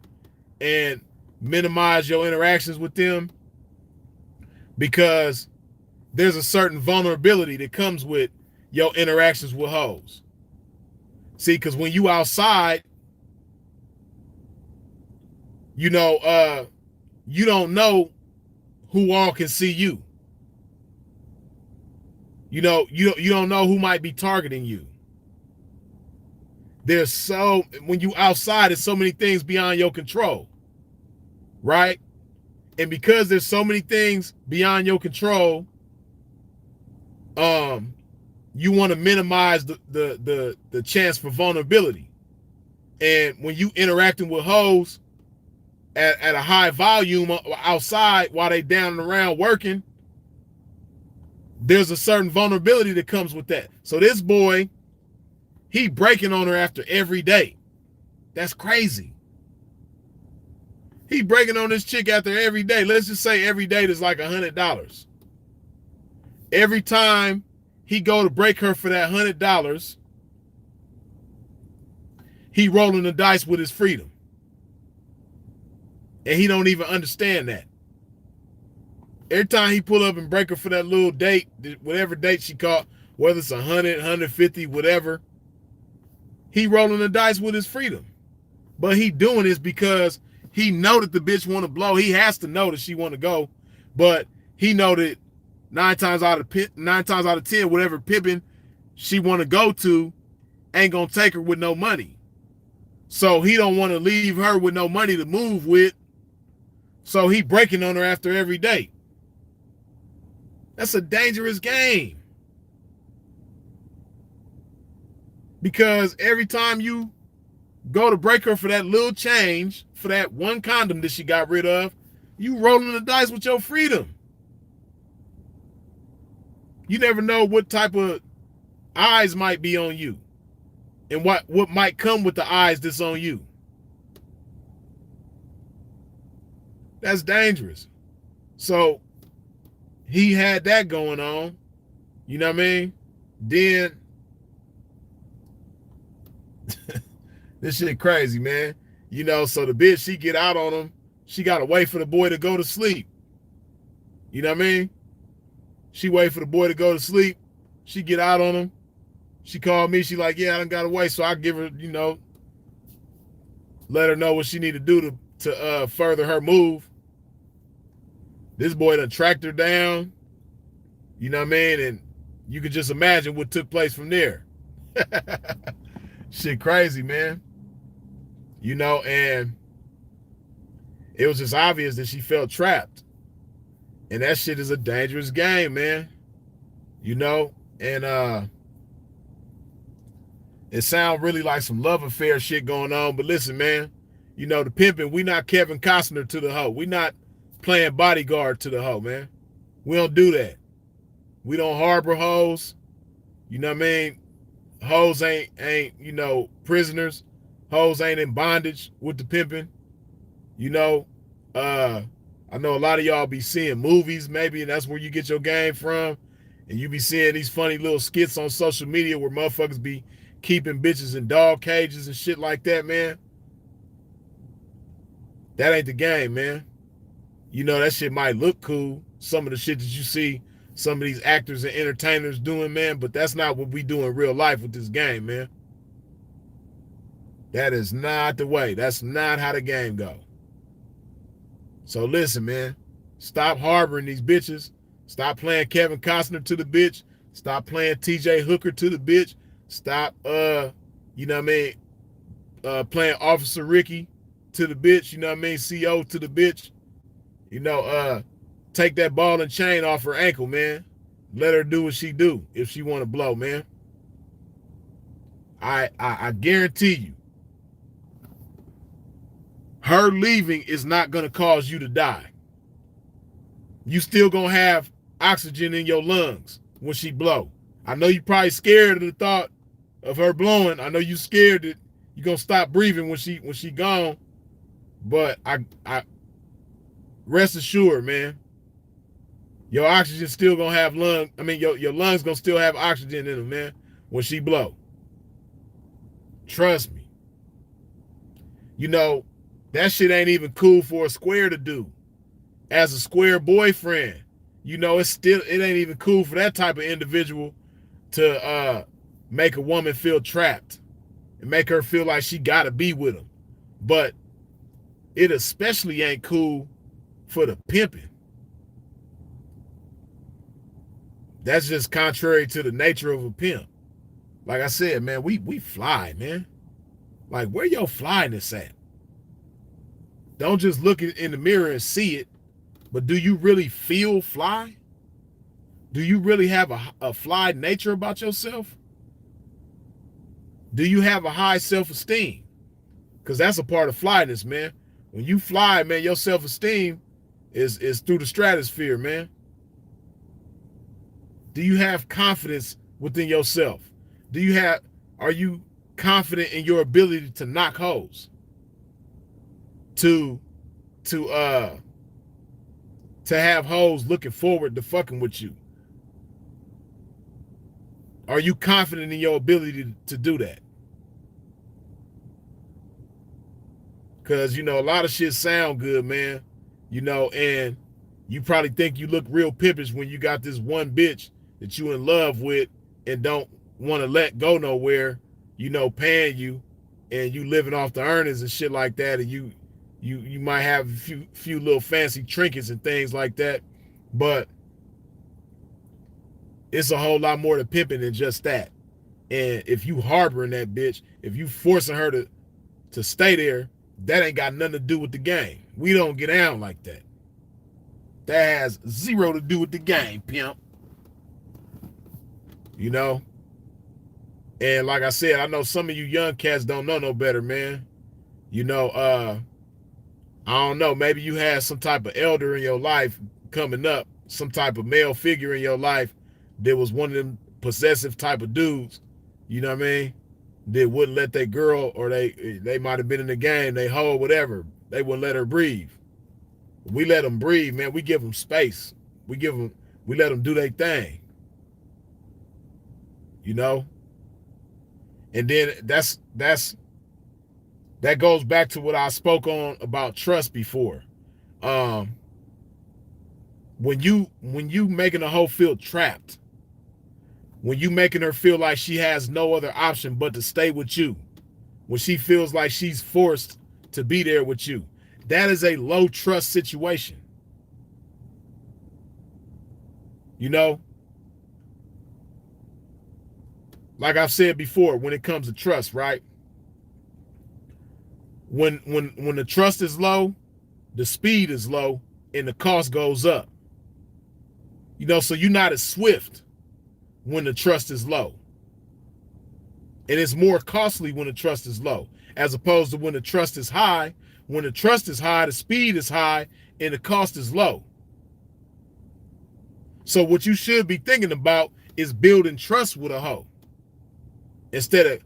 and minimize your interactions with them, because there's a certain vulnerability that comes with your interactions with hoes. See, because when you outside, you don't know who all can see you. You don't know who might be targeting you. When you outside, there's so many things beyond your control, right? And because there's so many things beyond your control, you want to minimize the chance for vulnerability. And when you interacting with hoes at a high volume outside while they down and around working, there's a certain vulnerability that comes with that. So this boy, he breaking on her after every day. That's crazy. He breaking on this chick after every day. Let's just say every day is like $100. Every time he go to break her for that $100, he rolling the dice with his freedom. And he don't even understand that. Every time he pull up and break her for that little date, whatever date she caught, whether it's 100, 150, whatever, he rolling the dice with his freedom. But he doing this because he know that the bitch want to blow. He has to know that she want to go. But he know that 9 times out of 10, whatever pimping she want to go to ain't going to take her with no money. So he don't want to leave her with no money to move with. So he breaking on her after every day. That's a dangerous game. Because every time you go to break her for that little change, for that one condom that she got rid of, you rolling the dice with your freedom. You never know what type of eyes might be on you. and what might come with the eyes that's on you. That's dangerous. So he had that going on. You know what I mean? Then this shit crazy, man. You know, so the bitch, she get out on him. She got to wait for the boy to go to sleep. You know what I mean? She wait for the boy to go to sleep. She get out on him. She called me. She like, yeah, I done got away. So I give her, you know, let her know what she need to do to further her move. This boy done tracked her down. You know what I mean? And you can just imagine what took place from there. Shit crazy, man. You know, and it was just obvious that she felt trapped. And that shit is a dangerous game, man. You know, and it sounds really like some love affair shit going on. But listen, man, you know, the pimping, we not Kevin Costner to the hoe. We not playing bodyguard to the hoe, man. We don't do that. We don't harbor hoes. You know what I mean? Hoes ain't, you know, prisoners. Hoes ain't in bondage with the pimping. You know, I know a lot of y'all be seeing movies maybe, and that's where you get your game from. And you be seeing these funny little skits on social media where motherfuckers be keeping bitches in dog cages and shit like that, man. That ain't the game, man. You know, that shit might look cool. Some of the shit that you see some of these actors and entertainers doing, man, but that's not what we do in real life with this game, man. That is not the way. That's not how the game go. So listen, man, stop harboring these bitches. Stop playing Kevin Costner to the bitch. Stop playing TJ Hooker to the bitch. Stop, you know what I mean, playing Officer Ricky to the bitch, you know what I mean, CO to the bitch. You know, take that ball and chain off her ankle, man. Let her do what she do if she want to blow, man. I guarantee you, her leaving is not going to cause you to die. You still going to have oxygen in your lungs when she blow. I know you probably scared of the thought of her blowing. I know you scared that you're going to stop breathing when she gone. But I rest assured, man, your oxygen still going to have your lungs going to still have oxygen in them, man, when she blow. Trust me. You know, that shit ain't even cool for a square to do. As a square boyfriend, you know, it ain't even cool for that type of individual to make a woman feel trapped and make her feel like she gotta be with him. But it especially ain't cool for the pimping. That's just contrary to the nature of a pimp. Like I said, man, we fly, man. Like, where your flyness at? Don't just look in the mirror and see it, but do you really feel fly? Do you really have a fly nature about yourself? Do you have a high self-esteem? Because that's a part of flyness, man. When you fly, man, your self-esteem is through the stratosphere, man. Do you have confidence within yourself? Are you confident in your ability to knock hoes? To have hoes looking forward to fucking with you? Are you confident in your ability to do that? Because, you know, a lot of shit sound good, man. You know, and you probably think you look real pimpish when you got this one bitch that you in love with and don't want to let go nowhere, you know, paying you, and you living off the earnings and shit like that, and you might have a few little fancy trinkets and things like that, but it's a whole lot more to pimping than just that. And if you harboring that bitch, if you forcing her to stay there, that ain't got nothing to do with the game. We don't get down like that. That has zero to do with the game, pimp. You know? And like I said, I know some of you young cats don't know no better, man. You know, I don't know, maybe you had some type of elder in your life coming up, some type of male figure in your life that was one of them possessive type of dudes, you know what I mean? that wouldn't let their girl, or they might have been in the game, they hoe, whatever, they wouldn't let her breathe. We let them breathe, man. We give them space. We let them do their thing. You know? And then that goes back to what I spoke on about trust before. Um, when you making a hoe feel trapped, when you making her feel like she has no other option but to stay with you, when she feels like she's forced to be there with you, that is a low trust situation. You know, like I've said before, when it comes to trust, right? When the trust is low, the speed is low and the cost goes up. You know, so you're not as swift when the trust is low. And it's more costly when the trust is low, as opposed to when the trust is high. When the trust is high, the speed is high and the cost is low. So what you should be thinking about is building trust with a hoe, instead of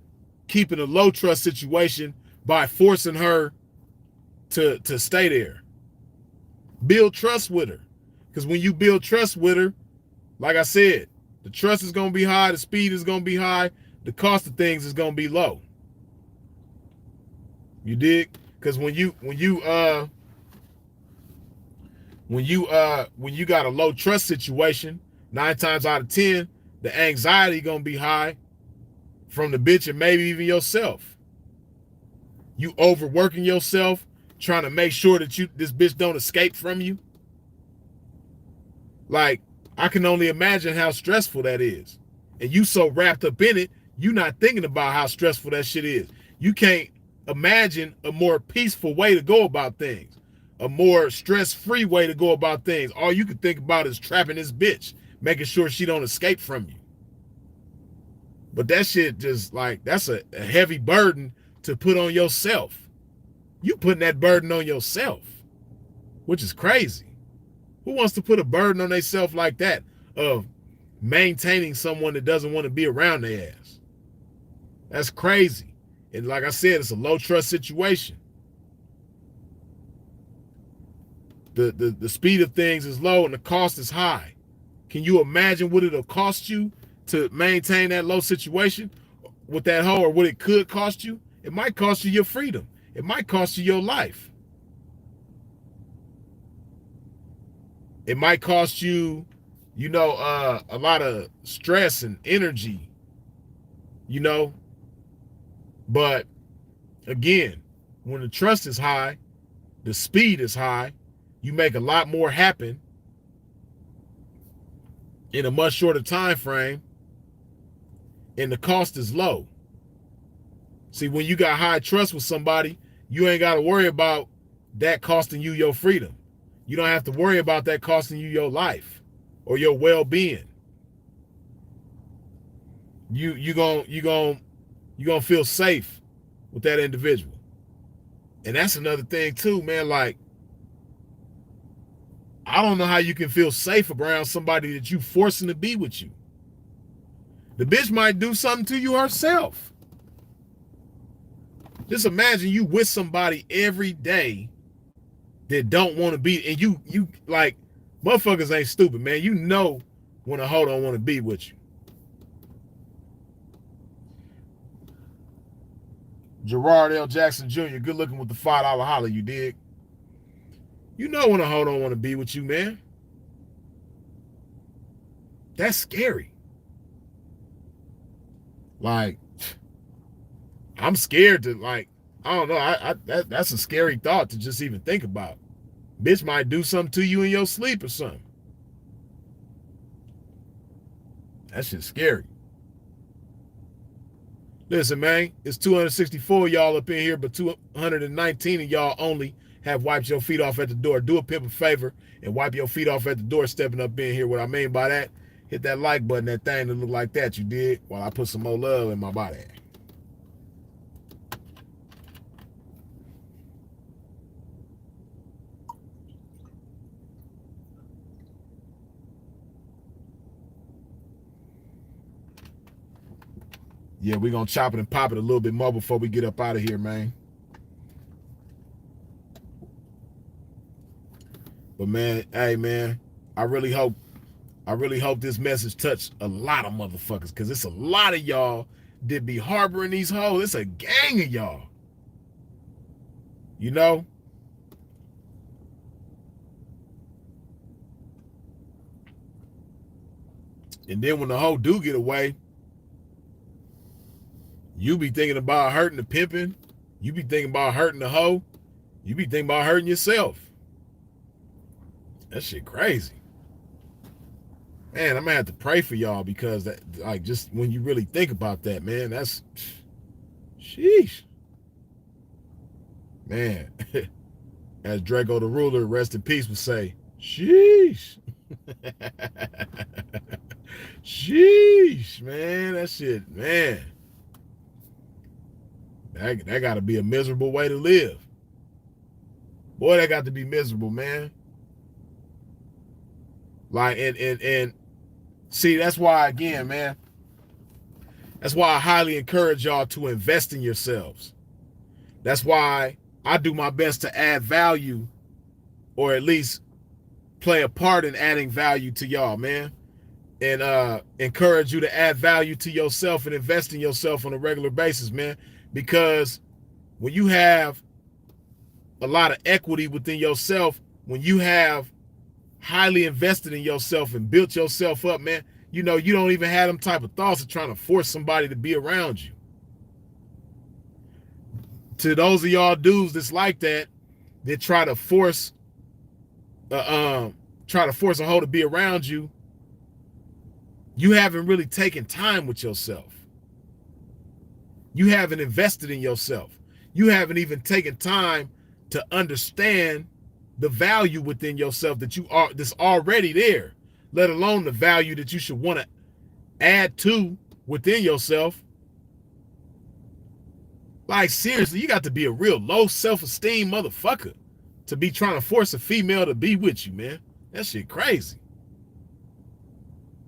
keeping a low trust situation by forcing her to stay there. Build trust with her. Because when you build trust with her, like I said, the trust is going to be high, the speed is going to be high, the cost of things is going to be low. You dig? Because when you got a low trust situation, 9 times out of 10, the anxiety going to be high from the bitch and maybe even yourself. You overworking yourself, trying to make sure that this bitch don't escape from you. Like, I can only imagine how stressful that is. And you so wrapped up in it, you not thinking about how stressful that shit is. You can't imagine a more peaceful way to go about things, a more stress-free way to go about things. All you can think about is trapping this bitch, making sure she don't escape from you. But that shit just, like, that's a heavy burden to put on yourself. You putting that burden on yourself, which is crazy. Who wants to put a burden on themselves like that, of maintaining someone that doesn't want to be around their ass? That's crazy. And like I said, it's a low trust situation. The speed of things is low and the cost is high. Can you imagine what it'll cost you to maintain that low situation with that hoe, or what it could cost you? It might cost you your freedom. It might cost you your life. It might cost you, a lot of stress and energy, But again, when the trust is high, the speed is high, you make a lot more happen in a much shorter time frame, and the cost is low. See, when you got high trust with somebody, you ain't got to worry about that costing you your freedom. You don't have to worry about that costing you your life or your well-being. You gonna feel safe with that individual. And that's another thing too, man. Like, I don't know how you can feel safe around somebody that you forcing to be with you. The bitch might do something to you herself. Just imagine you with somebody every day that don't want to be, and you like, motherfuckers ain't stupid, man. You know when a hoe don't want to be with you. Gerard L. Jackson Jr., good looking with the $5 holler, you dig? You know when a hoe don't want to be with you, man. That's scary. Like, I'm scared to, like, I don't know. That's a scary thought to just even think about. Bitch might do something to you in your sleep or something. That shit's scary. Listen, man, it's 264 y'all up in here, but 219 of y'all only have wiped your feet off at the door. Do a pimp a favor and wipe your feet off at the door stepping up in here. What I mean by that, hit that like button, that thing that look like that, you did, while I put some more love in my body. Yeah, we're gonna chop it and pop it a little bit more before we get up out of here, man. But man, hey man, I really hope this message touched a lot of motherfuckers, because it's a lot of y'all that be harboring these hoes. It's a gang of y'all. You know? And then when the hoe do get away, you be thinking about hurting the pimping. You be thinking about hurting the hoe. You be thinking about hurting yourself. That shit crazy. Man, I'm gonna have to pray for y'all, because that, like, just when you really think about that, man, that's sheesh. Man, as Draco the Ruler, rest in peace, would say, sheesh. Sheesh, man. That shit, man. That gotta be a miserable way to live. Boy, that got to be miserable, man. Like, and see, that's why, again, man, that's why I highly encourage y'all to invest in yourselves. That's why I do my best to add value, or at least play a part in adding value to y'all, man. And encourage you to add value to yourself and invest in yourself on a regular basis, man. Because when you have a lot of equity within yourself, when you have highly invested in yourself and built yourself up, man, you know, you don't even have them type of thoughts of trying to force somebody to be around you. To those of y'all dudes that's like that try to force a hoe to be around you, you haven't really taken time with yourself. You haven't invested in yourself. You haven't even taken time to understand the value within yourself that's already there, let alone the value that you should want to add to within yourself. Like, seriously, you got to be a real low self-esteem motherfucker to be trying to force a female to be with you, man. That shit crazy.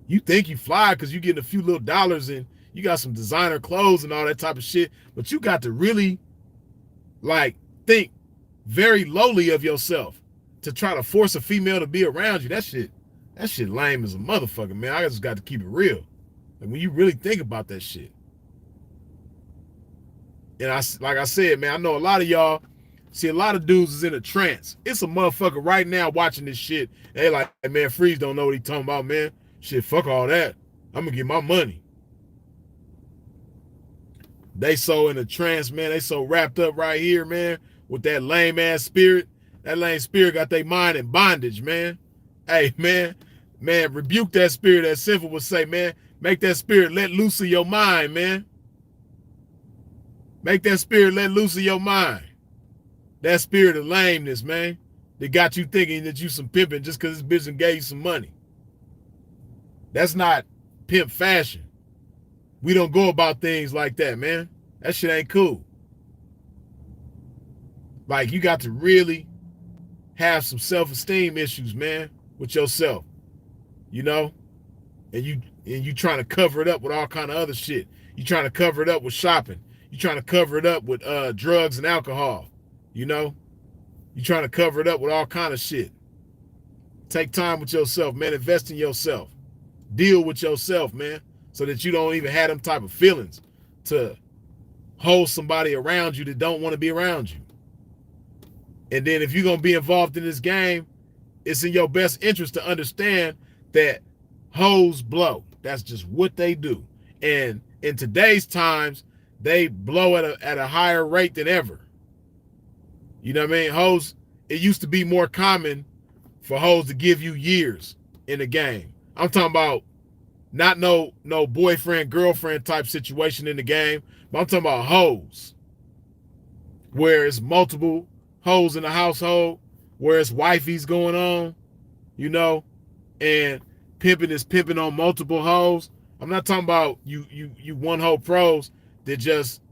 You think you fly because you getting a few little dollars and you got some designer clothes and all that type of shit, but you got to really, like, think very lowly of yourself to try to force a female to be around you. That shit lame as a motherfucker, man. I just got to keep it real. Like, when you really think about that shit. And like I said, man, I know a lot of y'all, see, a lot of dudes is in a trance. It's a motherfucker right now watching this shit. They like, hey, man, Freeze don't know what he talking about, man. Shit, fuck all that. I'm gonna get my money. They so in a trance, man. They so wrapped up right here, man, with that lame ass spirit. That lame spirit got their mind in bondage, man. Hey, man, rebuke that spirit, as Sinful would say, man. Make that spirit let loose of your mind, man. Make that spirit let loose of your mind. That spirit of lameness, man, that got you thinking that you some pimping just because this bitch gave you some money. That's not pimp fashion. We don't go about things like that, man. That shit ain't cool. Like, you got to really have some self-esteem issues, man, with yourself. You know? And you trying to cover it up with all kind of other shit. You trying to cover it up with shopping. You trying to cover it up with drugs and alcohol. You know? You trying to cover it up with all kind of shit. Take time with yourself, man. Invest in yourself. Deal with yourself, man, so that you don't even have them type of feelings to hold somebody around you that don't want to be around you. And then if you're going to be involved in this game, it's in your best interest to understand that hoes blow. That's just what they do. And in today's times, they blow at a higher rate than ever. You know what I mean? Hoes, it used to be more common for hoes to give you years in the game. I'm talking about not no boyfriend, girlfriend type situation in the game, but I'm talking about hoes. Where it's multiple hoes in the household, where it's wifeys going on, you know, and pimping is pimping on multiple hoes. I'm not talking about you one hoe pros that just,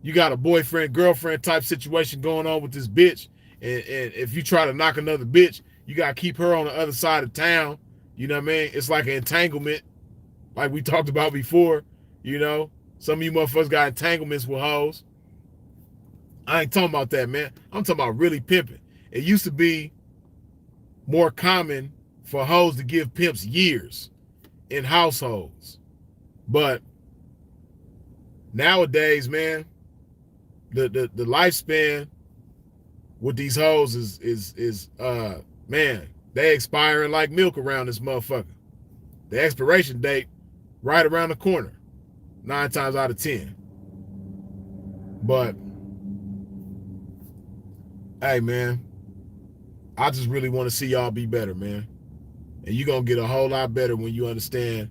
you got a boyfriend, girlfriend type situation going on with this bitch. And if you try to knock another bitch, you got to keep her on the other side of town. You know what I mean? It's like an entanglement, like we talked about before, you know. Some of you motherfuckers got entanglements with hoes. I ain't talking about that, man. I'm talking about really pimping. It used to be more common for hoes to give pimps years in households. But nowadays, man, the lifespan with these hoes is man, they expiring like milk around this motherfucker. The expiration date right around the corner, 9 times out of 10. But hey, man, I just really want to see y'all be better, man. And you're going to get a whole lot better when you understand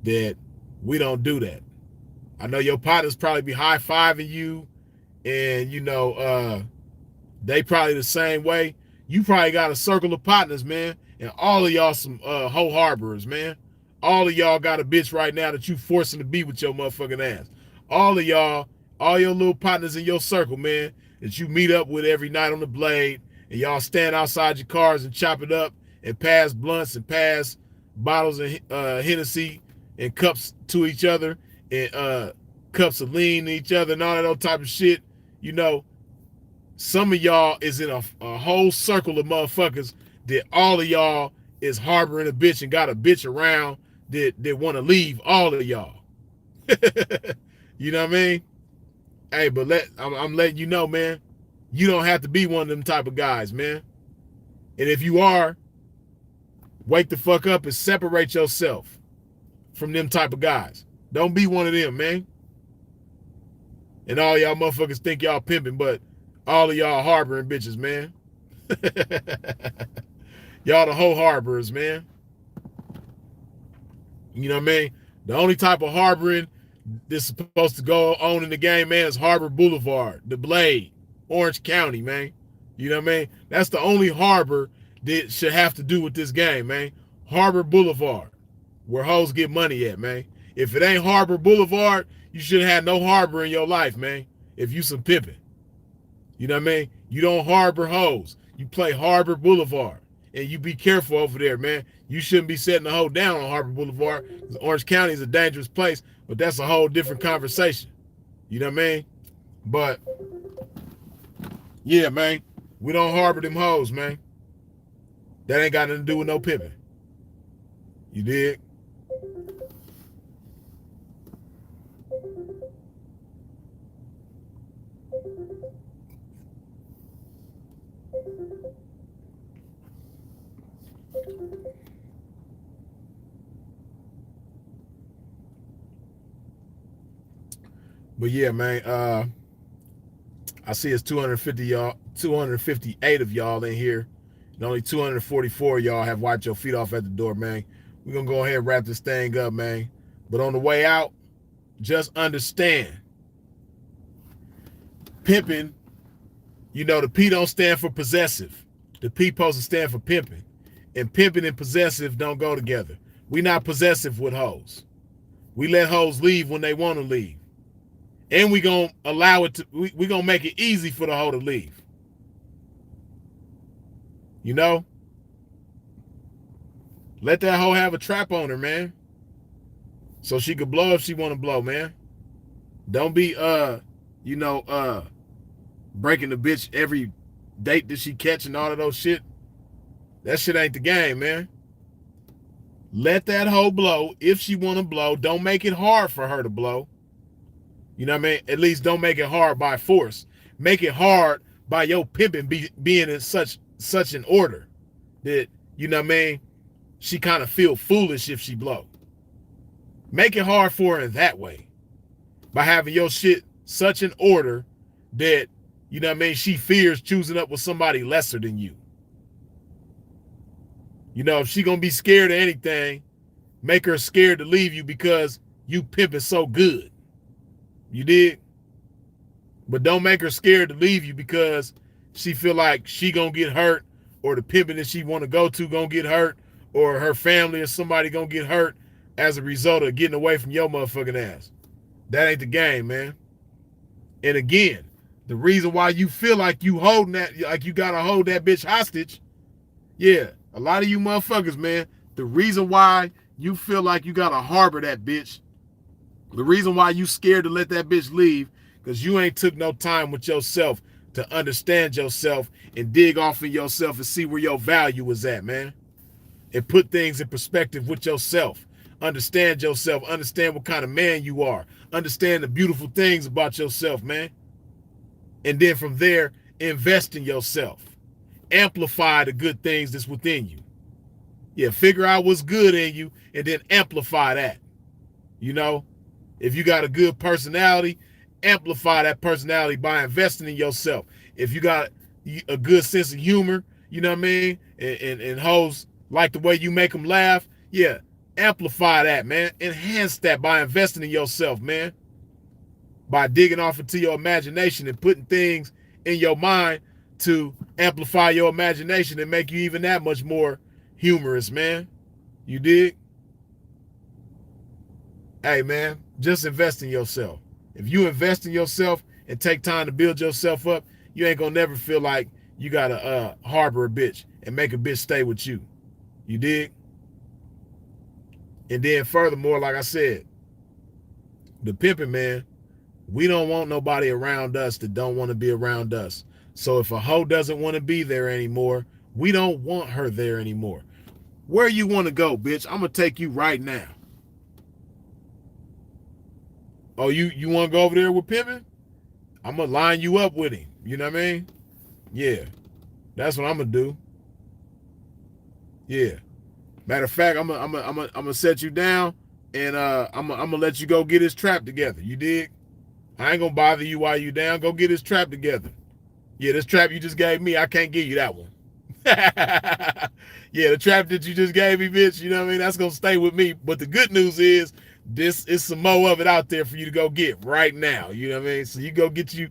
that we don't do that. I know your partners probably be high-fiving you, and, they probably the same way. You probably got a circle of partners, man, and all of y'all some hoe harborers, man. All of y'all got a bitch right now that you forcing to be with your motherfucking ass. All of y'all, all your little partners in your circle, man, that you meet up with every night on the blade, and y'all stand outside your cars and chop it up and pass blunts and pass bottles of Hennessy and cups to each other and cups of lean to each other and all that type of shit. Some of y'all is in a whole circle of motherfuckers that all of y'all is harboring a bitch and got a bitch around that want to leave all of y'all. You know what I mean? Hey, but I'm letting you know, man, you don't have to be one of them type of guys, man. And if you are, wake the fuck up and separate yourself from them type of guys. Don't be one of them, man. And all y'all motherfuckers think y'all pimping, but all of y'all harboring bitches, man. Y'all the whole harborers, man. You know what I mean? The only type of harboring that's supposed to go on in the game, man, is Harbor Boulevard, the Blade, Orange County, man. You know what I mean? That's the only harbor that should have to do with this game, man. Harbor Boulevard, where hoes get money at, man. If it ain't Harbor Boulevard, you shouldn't have no harbor in your life, man, if you some pimping. You know what I mean? You don't harbor hoes. You play Harbor Boulevard. And you be careful over there, man. You shouldn't be setting a hoe down on Harbor Boulevard, because Orange County is a dangerous place, but that's a whole different conversation. You know what I mean? But, yeah, man, we don't harbor them hoes, man. That ain't got nothing to do with no pimping. You dig? But yeah, man, I see it's 250 y'all, 258 of y'all in here, and only 244 of y'all have wiped your feet off at the door, man. We're gonna go ahead and wrap this thing up, man. But on the way out, just understand, pimping, the P don't stand for possessive. The P supposed to stand for pimping. And pimping and possessive don't go together. We not possessive with hoes. We let hoes leave when they want to leave. And we gonna allow it to, we gonna make it easy for the hoe to leave. Let that hoe have a trap on her, man. So she could blow if she want to blow, man. Don't be breaking the bitch every date that she catch and all of those shit. That shit ain't the game, man. Let that hoe blow if she want to blow. Don't make it hard for her to blow. You know what I mean? At least don't make it hard by force. Make it hard by your pimping being in such an order that, you know what I mean, she kind of feel foolish if she blow. Make it hard for her in that way. By having your shit such an order that, you know what I mean, she fears choosing up with somebody lesser than you. If she gonna be scared of anything, make her scared to leave you because you pimping so good. You did? But don't make her scared to leave you because she feel like she gonna get hurt, or the pimping that she want to go to gonna get hurt, or her family or somebody gonna get hurt as a result of getting away from your motherfucking ass. That ain't the game, man. And again, the reason why you feel like you holding that, like you gotta hold that bitch hostage, yeah, a lot of you motherfuckers, man, the reason why you feel like you gotta harbor that bitch The reason why you scared to let that bitch leave, because you ain't took no time with yourself to understand yourself and dig off in yourself and see where your value is at, man. And put things in perspective with yourself. Understand yourself. Understand what kind of man you are. Understand the beautiful things about yourself, man. And then from there, invest in yourself. Amplify the good things that's within you. Yeah, figure out what's good in you and then amplify that. You know, if you got a good personality, amplify that personality by investing in yourself. If you got a good sense of humor, you know what I mean, and hoes like the way you make them laugh, yeah, amplify that, man. Enhance that by investing in yourself, man. By digging off into your imagination and putting things in your mind to amplify your imagination and make you even that much more humorous, man. You dig? Hey, man, just invest in yourself. If you invest in yourself and take time to build yourself up, you ain't gonna never feel like you gotta harbor a bitch and make a bitch stay with you. You dig? And then furthermore, like I said, the pimping, man, we don't want nobody around us that don't want to be around us. So if a hoe doesn't want to be there anymore, we don't want her there anymore. Where you want to go, bitch? I'm gonna take you right now. Oh, you want to go over there with pimping? I'm gonna line you up with him. You know what I mean? Yeah, that's what I'm gonna do. Yeah. Matter of fact, I'm gonna set you down, and I'm gonna let you go get his trap together. You dig? I ain't gonna bother you while you down. Go get his trap together. Yeah, this trap you just gave me, I can't give you that one. Yeah, the trap that you just gave me, bitch, you know what I mean? That's gonna stay with me. But the good news is this is some more of it out there for you to go get right now. You know what I mean? So you go get you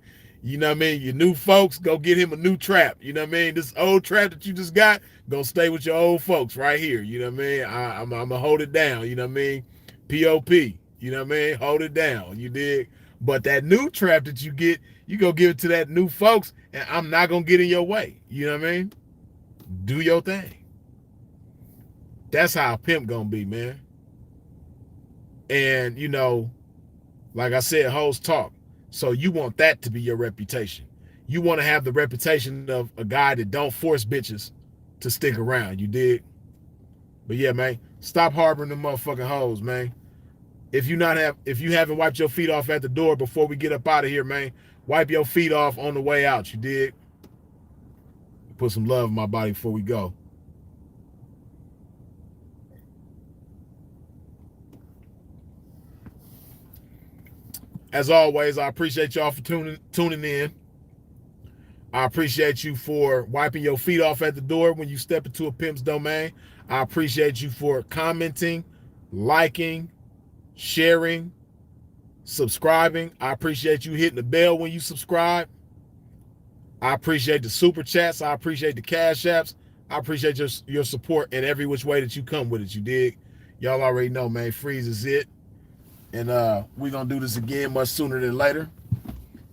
know what I mean, your new folks, go get him a new trap. You know what I mean? This old trap that you just got, gonna stay with your old folks right here. You know what I mean? I'm gonna hold it down, you know what I mean? P.O.P. You know what I mean? Hold it down. You dig? But that new trap that you get, you go give it to that new folks, and I'm not gonna get in your way. You know what I mean? Do your thing. That's how a pimp gonna be, man. And you know, like I said, hoes talk. So you want that to be your reputation. You want to have the reputation of a guy that don't force bitches to stick around. You dig? But yeah, man, stop harboring them motherfucking hoes, man. If you haven't wiped your feet off at the door before we get up out of here, man, wipe your feet off on the way out. You dig? Put some love in my body before we go. As always, I appreciate y'all for tuning in. I appreciate you for wiping your feet off at the door when you step into a pimp's domain. I appreciate you for commenting, liking, sharing, subscribing. I appreciate you hitting the bell when you subscribe. I appreciate the super chats. I appreciate the cash apps. I appreciate your support in every which way that you come with it. You dig? Y'all already know, man. Freeze is it. And we're going to do this again much sooner than later.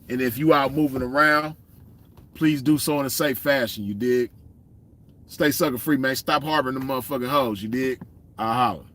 And if you out moving around, please do so in a safe fashion. You dig? Stay sucker free, man. Stop harboring them motherfucking hoes. You dig? I'll holler.